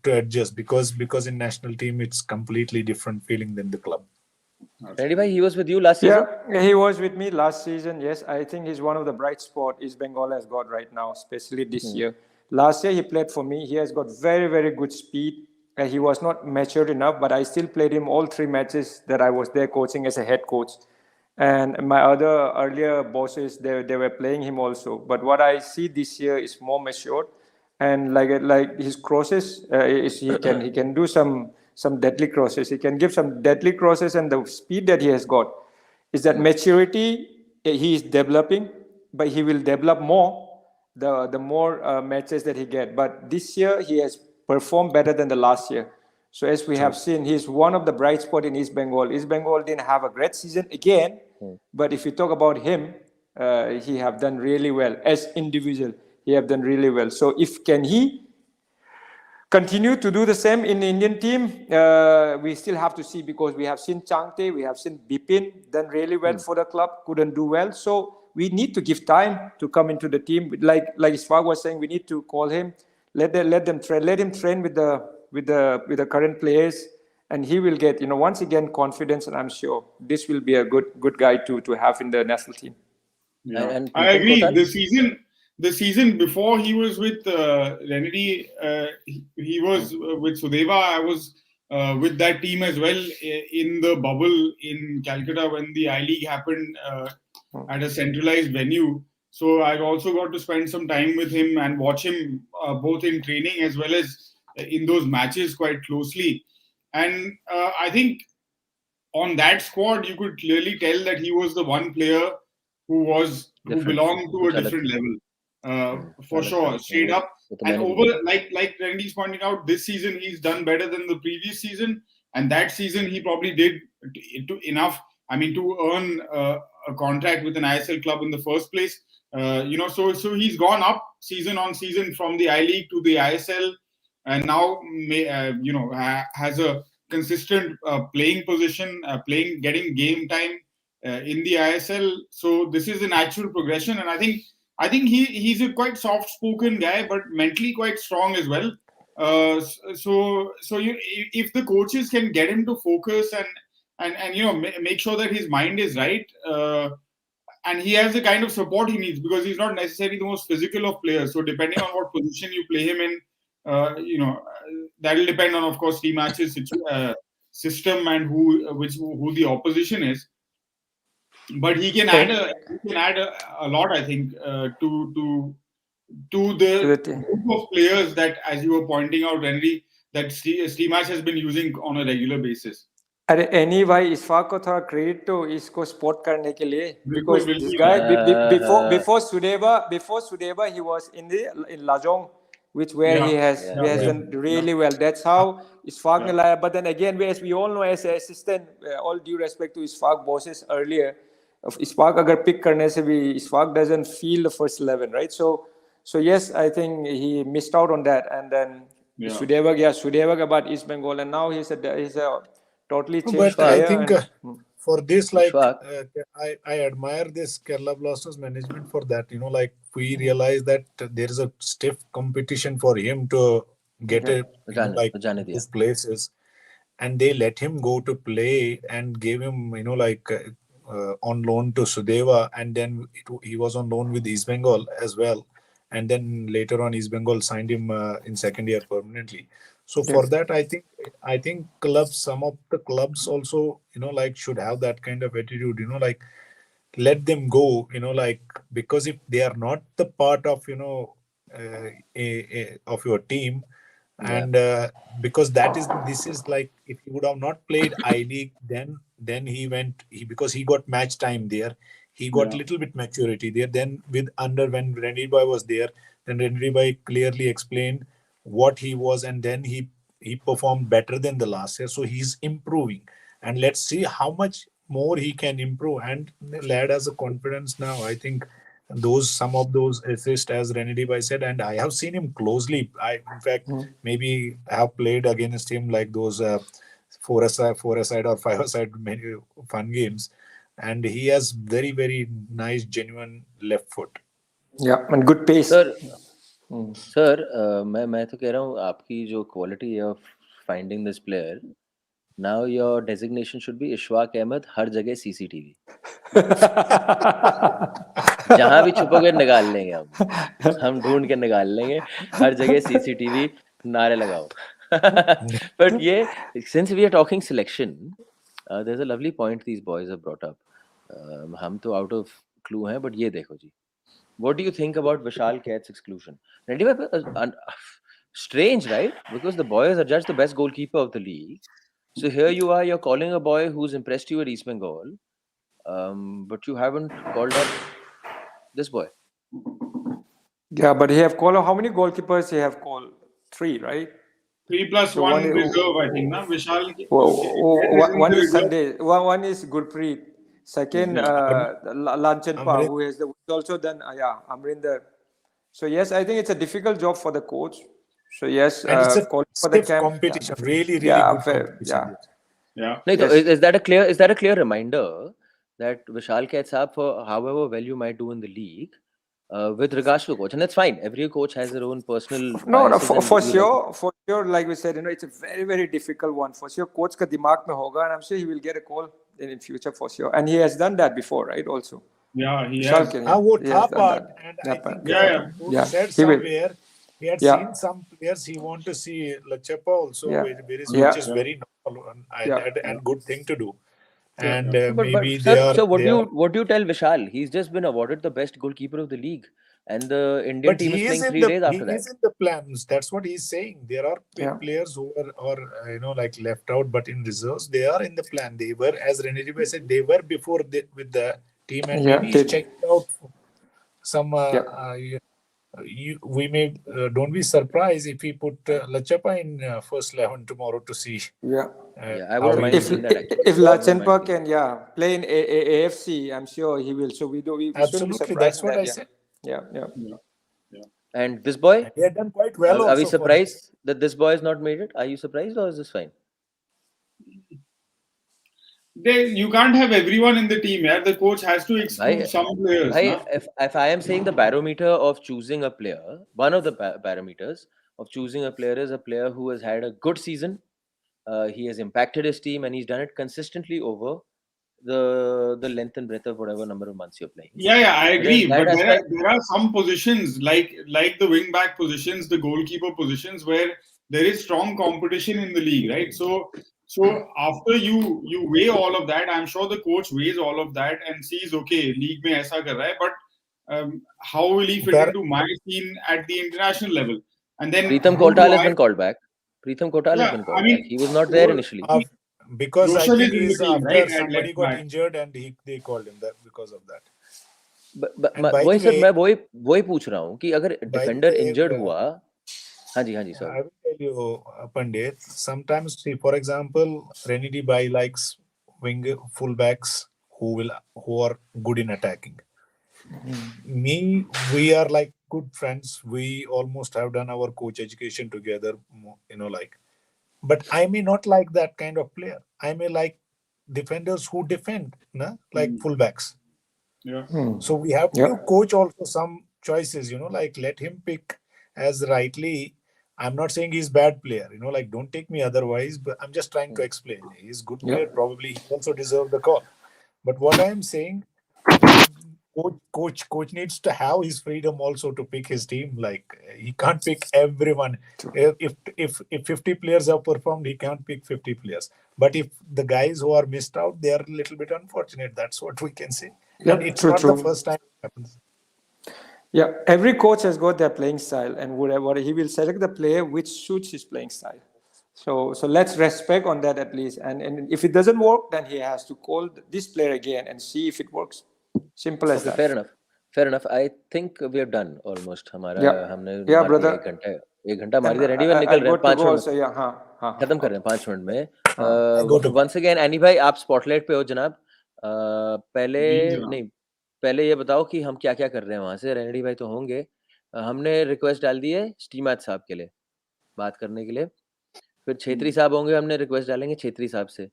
adjust, because in national team it's completely different feeling than the club. Renedy bhai, he was with you last season? Yeah, he was with me last season. Yes, I think he's one of the bright spot East Bengal has got right now, especially this year. Last year he played for me. He has got very, very good speed. He was not matured enough, but I still played him all 3 matches that I was there coaching as a head coach. And my other earlier bosses, they were playing him also. But what I see this year is more matured, and like his crosses, he can do some deadly crosses. He can give some deadly crosses, and the speed that he has got is that maturity he is developing, but he will develop more the more matches that he get. But this year he has performed better than the last year. So as we have seen, he's one of the bright spot in East Bengal. East Bengal didn't have a great season again, but if you talk about him, he have done really well as individual. He have done really well. So if can he continue to do the same in the Indian team, we still have to see, because we have seen Chhangte, we have seen Bipin done really well for the club, couldn't do well. So we need to give time to come into the team. Like Ishfaq was saying, we need to call him, let him train with the current players, and he will get once again confidence. And I'm sure this will be a good guy to have in the national team. Yeah. And I agree. Kotal? The season before he was with Renedy, he was with Sudeva. I was with that team as well in the bubble in Calcutta when the I-League happened at a centralized venue. So I also got to spend some time with him and watch him both in training as well as in those matches quite closely. And I think on that squad, you could clearly tell that he was the one player who belonged to a different level, for sure, straight up. And over, like Renedy's pointing out, this season he's done better than the previous season, and that season he probably did enough. I mean, to earn a contract with an ISL club in the first place. So he's gone up season on season from the I-League to the ISL, and now has a consistent playing position, getting game time in the ISL. So this is a natural progression, and I think he's a quite soft-spoken guy, but mentally quite strong as well. If the coaches can get him to focus and make sure that his mind is right, and he has the kind of support he needs, because he's not necessarily the most physical of players. So depending on what position you play him in, that will depend on, of course, team matches system and who the opposition is. But he can add a lot, I think, to the group of players that, as you were pointing out, Renedy, that Steamash has been using on a regular basis. अरे any भाई इशफाक को थोड़ा credit तो इसको spot करने के लिए, because this guy before Sudeva he was in Lajong, where he has done really well. That's how Ishfaq ne. But then again, as we all know, as an assistant, all due respect to Ishfaq bosses earlier, Ishfaq अगर pick करने से भी Ishfaq doesn't feel the first 11, right? So yes, I think he missed out on that. And then Sudevak about East Bengal, and now he's a totally changed But I player. think for this, like, Ishfaq. I admire this Kerala Blasters management for that. You know, like, we realize that there is a stiff competition for him to get a, you know, like, those places, and they let him go to play and gave him, you know, like, on loan to Sudeva, and then he was on loan with East Bengal as well, and then later on East Bengal signed him in second year permanently. So for that, I think clubs, some of the clubs also, you know, like, should have that kind of attitude, you know, like, let them go, you know, like, because if they are not the part of, you know, of your team, and because this is like, if he would have not played I League, then he because he got match time there, he got little bit maturity there. Then with under, when Renedy was there, then Renedy clearly explained what he was, and then he performed better than the last year. So he's improving, and let's see how much more he can improve. And the lad has a confidence now. I think some of those assists, as Renedy said, and I have seen him closely. In fact, maybe have played against him, like those 4-a-side or 5-a-side many fun games, and he has very, very nice, genuine left foot. Yeah, and good pace. Sir, मैं तो कह रहा हूँ आपकी जो quality of finding this player, now your designation should be Ishfaq Ahmed, हर जगह CCTV. जहाँ भी छुपोगे निकाल लेंगे हम ढूंढ के निकाल लेंगे, हर जगह CCTV, नारे लगाओ. But yeah, since we are talking selection, there's a lovely point these boys have brought up. हम तो out of clue हैं, but ये देखो जी. What do you think about Vishal Kaith's exclusion? Strange, right? Because the boys are judged the best goalkeeper of the league. So here you are, you're calling a boy who's impressed you at East Bengal, but you haven't called up this boy. Yeah, but he have called. How many goalkeepers he have called? 3, right? 3 plus 1 reserve, I think. Na? Vishal. One is Sunday. One is Gurpreet. Second, Lanchenpa, who is also done. Amrinder. So yes, I think it's a difficult job for the coach. So yes, and it's a for stiff competition. Really, really good competition. Yeah. No, Yes. is that a clear reminder that Vishal Kaith saab, for however well you might do in the league, with regards to the coach, and that's fine. Every coach has their own personal. No, for sure. Like we said, it's a very, very difficult one. For sure, coach ka dimag mein hoga, and I'm sure he will get a call in future for sure. And he has done that before, right? Also. Yeah, he Vishal has. Kaith, He has done part, that. and I think Yeah. said He will. somewhere he had seen some players he want to see Lachepa also, which is very normal and good thing to do. And maybe they are. So what do you tell Vishal? He's just been awarded the best goalkeeper of the league, and the Indian team is playing 3 days after that. He is in the plans. That's what he's saying. There are players who are like left out, but in reserves they are in the plan. They were, as Renedy said, they were before with the team, and maybe he's checking out some. We may don't be surprised if we put Lachepa in first 11 tomorrow to see. I wouldn't mind seeing that. If Lanchenpa can play in AFC, I'm sure he will. So we absolutely. That's what I said. Yeah. And this boy, he had done quite well. Are we surprised that this boy has not made it? Are you surprised, or is this fine? You can't have everyone in the team. Yeah, the coach has to exclude some players. If I am saying the barometer of choosing a player, one of the parameters of choosing a player is a player who has had a good season. He has impacted his team, and he's done it consistently over the length and breadth of whatever number of months you're playing. Yeah, I agree. But there are some positions like the wing back positions, the goalkeeper positions, where there is strong competition in the league, right? So after you weigh all of that, I'm sure the coach weighs all of that and sees, okay, league mein aisa kar raha hai, but how will he fit into my team at the international level? And then Pritam Kotal has been called back. He was not there initially. Because I think he's after somebody got injured and they called him that because of that. But वही sir मैं वही पूछ रहा हूँ कि अगर defender injured हुआ. हाँ जी sir. I will tell you, Pandit, sometimes, see, for example, Renedy likes fullbacks who are good in attacking. We are like good friends. We almost have done our coach education together, but I may not like that kind of player. I may like defenders who defend, like fullbacks. Yeah. So we have to give coach also some choices, like let him pick as rightly. I'm not saying he's bad player, like don't take me otherwise, but I'm just trying to explain. He's good player, probably he also deserve the call. But what I am saying, coach needs to have his freedom also to pick his team. Like he can't pick everyone. If 50 players have performed, he can't pick 50 players. But if the guys who are missed out, they are a little bit unfortunate. That's what we can say. And it's not the first time it happens. Yeah, every coach has got their playing style, and whatever he will select the player which suits his playing style. So let's respect on that at least. And if it doesn't work, then he has to call this player again and see if it works. Simple as that. Fair enough. I think we are done almost. हमने brother. एक घंटा मार दिया. Ready में निकल रहे हैं 5 minute में. हाँ. खत्म कर रहे हैं 5 मिनट में. Once again, एनी भाई आप स्पॉटलाइट पे हो जनाब. पहले ये बताओ कि हम क्या क्या कर रहे हैं वहां से. रेनेडी भाई तो होंगे. हमने रिक्वेस्ट डाल दी है स्टीमैच साहब के लिए बात करने के लिए. फिर छेत्री साहब होंगे, हमने रिक्वेस्ट डालेंगे छेत्री साहब से,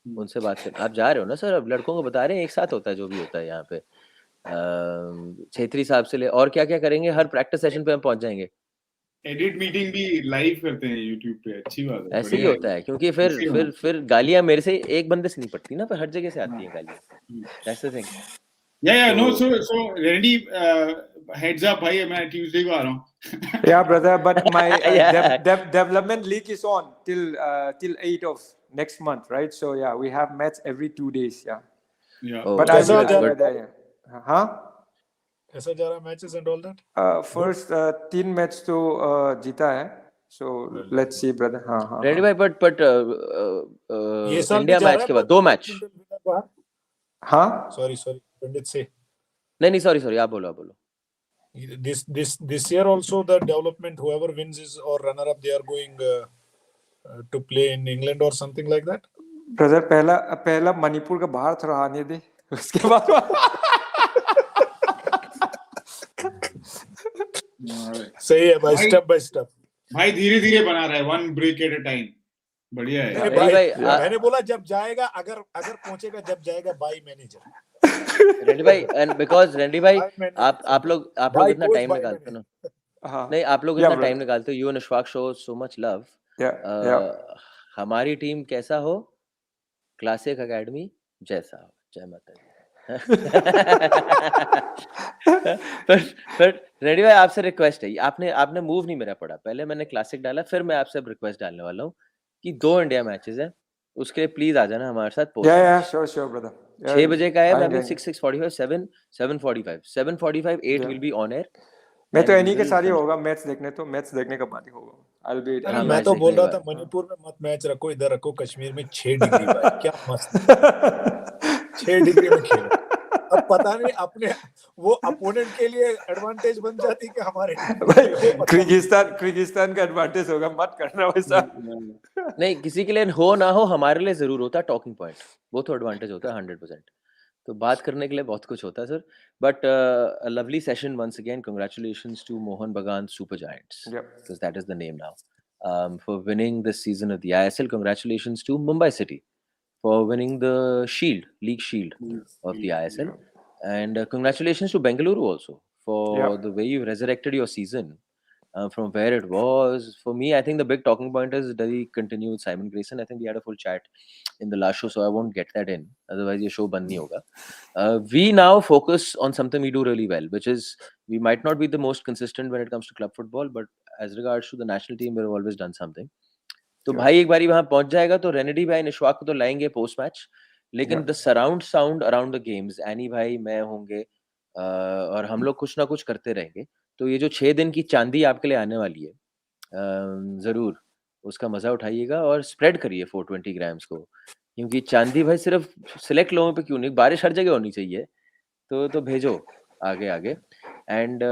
उनसे बात कर. आप जा रहे हो ना सर? अब लड़कों को बता रहे हैं एक साथ होता है जो भी होता है यहाँ पे. छेत्री साहब से ले. और क्या क्या करेंगे? हर प्रैक्टिस सेशन पे हम पहुंच जाएंगे. एडिट मीटिंग भी लाइव करते हैं YouTube पे. अच्छी बात है. ऐसे ही होता है क्योंकि फिर गालियां मेरे से एक बंदे से नहीं पड़ती ना, पर हर जगह से आती हैं गालियां. That's the thing. Yeah, no. So Renedy, heads up, bhai. मैं Tuesday को आ रहा हूँ. Yeah, brother. But my development league is on till 8 of next month, right? So yeah, we have match every 2 days. Yeah. Oh, but I will there. Huh? ऐसा जा रहा matches and all that. First 3 match तो जीता है. So let's see, brother. हाँ. Renedy भाई, but India match के बाद 2 match. हाँ. Sorry. Pandit say. नहीं, sorry. आप बोलो. This year also the development, whoever wins is or runner up, they are going to play in England or something like that. Brother, पहला मणिपुर का बाहर थोड़ा आने दे, उसके बाद. सही है भाई, step by step. भाई धीरे-धीरे बना रहा है, one break at a time. बढ़िया है. मैंने बोला जब जाएगा, अगर पहुंचेगा जब जाएगा, बाई मैनेजर. रेडी भाई, and because रेडी भाई आप लोग इतना टाइम निकालते हो ना. नहीं, आप लोग इतना टाइम निकालते हो. You and Ishfaq show so much love. हमारी टीम कैसा हो, क्लासिक एकेडमी जैसा हो. जय माता दी. पर रेडी भाई आपसे रिक्वेस्ट है. आपने मूव नहीं मेरा पढ़ा. पहले मैंने क्लासिक डाला, फिर मैं आपसे रिक्वेस्ट डालने वाला हूँ कि 2 इंडिया मैचेस है, उसके प्लीज आ जाना हमारे साथ. Sure brother. 6 बजे का है. मैं 6:45 7:45 8 विल बी ऑन एयर. मैं तो एनी के सारी होगा मैच देखने का बात ही होगा. I'll be. मैं तो बोल रहा था मणिपुर में मत मैच रखो, इधर रखो कश्मीर में. 6 डिग्री भाई, क्या मस्त. 6 डिग्री में खेलो. अब पता नहीं अपने वो अपोनेंट के लिए एडवांटेज बन जाती कि हमारे किर्गिस्तान का एडवांटेज होगा. मत करना वैसा. नहीं, किसी के लिए हो ना हो, हमारे लिए जरूर होता है टॉकिंग पॉइंट. वो तो एडवांटेज होता है 100%. तो बात करने के लिए बहुत कुछ होता है sir. But a lovely session once again. Congratulations to Mohun Bagan Super Giants, because that is the name now, for winning this season of the ISL. Congratulations to Mumbai City for winning the League Shield of the ISL, and congratulations to Bengaluru also for the way you resurrected your season from where it was. For me, I think the big talking point is, does he continue with Simon Grayson? I think we had a full chat in the last show, so I won't get that in. Otherwise, your show band nahi hoga. We now focus on something we do really well, which is we might not be the most consistent when it comes to club football, but as regards to the national team, we've always done something. तो भाई एक बारी वहां पहुंच जाएगा तो रेनेडी भाई इशफाक को तो लाएंगे पोस्ट मैच, लेकिन the surround sound around the games, any भाई मैं होंगे और हम लोग कुछ ना कुछ करते रहेंगे. तो ये जो 6 दिन की चांदी आपके लिए आने वाली है, जरूर उसका मजा उठाइएगा और स्प्रेड करिए 420 ग्राम्स को, क्योंकि चांदी भाई सिर्फ सिलेक्ट लोगों पे क्यों नहीं, बारिश हर जगह होनी चाहिए. तो भेजो आगे. एंड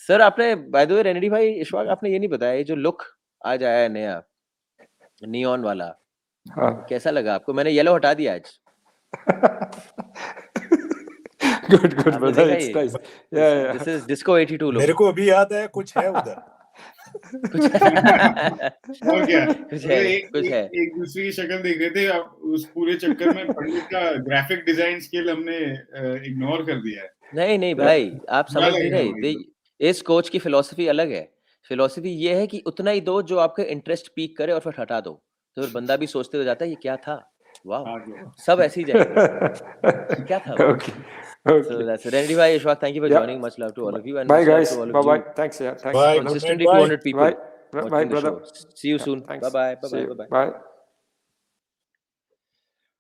सर आपने बाय द वे रेनेडी भाई इशफाक आपने ये नहीं बताया, ये जो लुक आज आया है नया नियॉन वाला, कैसा लगा आपको? मैंने येलो हटा दिया आज. Good, good, आपने brother. देखा It's ये? nice. Yeah, This is Disco 82 look. मेरे को अभी याद है कुछ है उधर. कुछ और क्या कुछ है, कुछ है. एक दूसरी की शक्ल देख रहे थे. अब उस पूरे चक्कर में पंडित का ग्राफिक डिजाइन स्किल हमने इग्नोर कर दिया है. नहीं भाई, आप बुरा समझ नहीं लगेगा रहे. भाई. इस कोच की फिलॉसफी अलग है. फिलॉसफी ये है कि उतना ही दो जो आपका इंटरेस्ट पीक करे और फिर हटा दो. तो फिर बंदा भी सोचते हो जाता है ये क्या था. वाह, सब ऐसे ही जाएंगे. क्या था? Okay. Okay. So that's it. Renedy bhai, Ishfaq, thank you for Yeah. joining. Much love to all of you, and Bye, much love guys. to all of Bye-bye. you. Thanks, yeah. Thanks, Bye. brother. Consistently Bye. 200 people Bye. Bye, watching the brother. show. See you Yeah, soon. thanks. Bye bye. See you. Bye bye. Bye.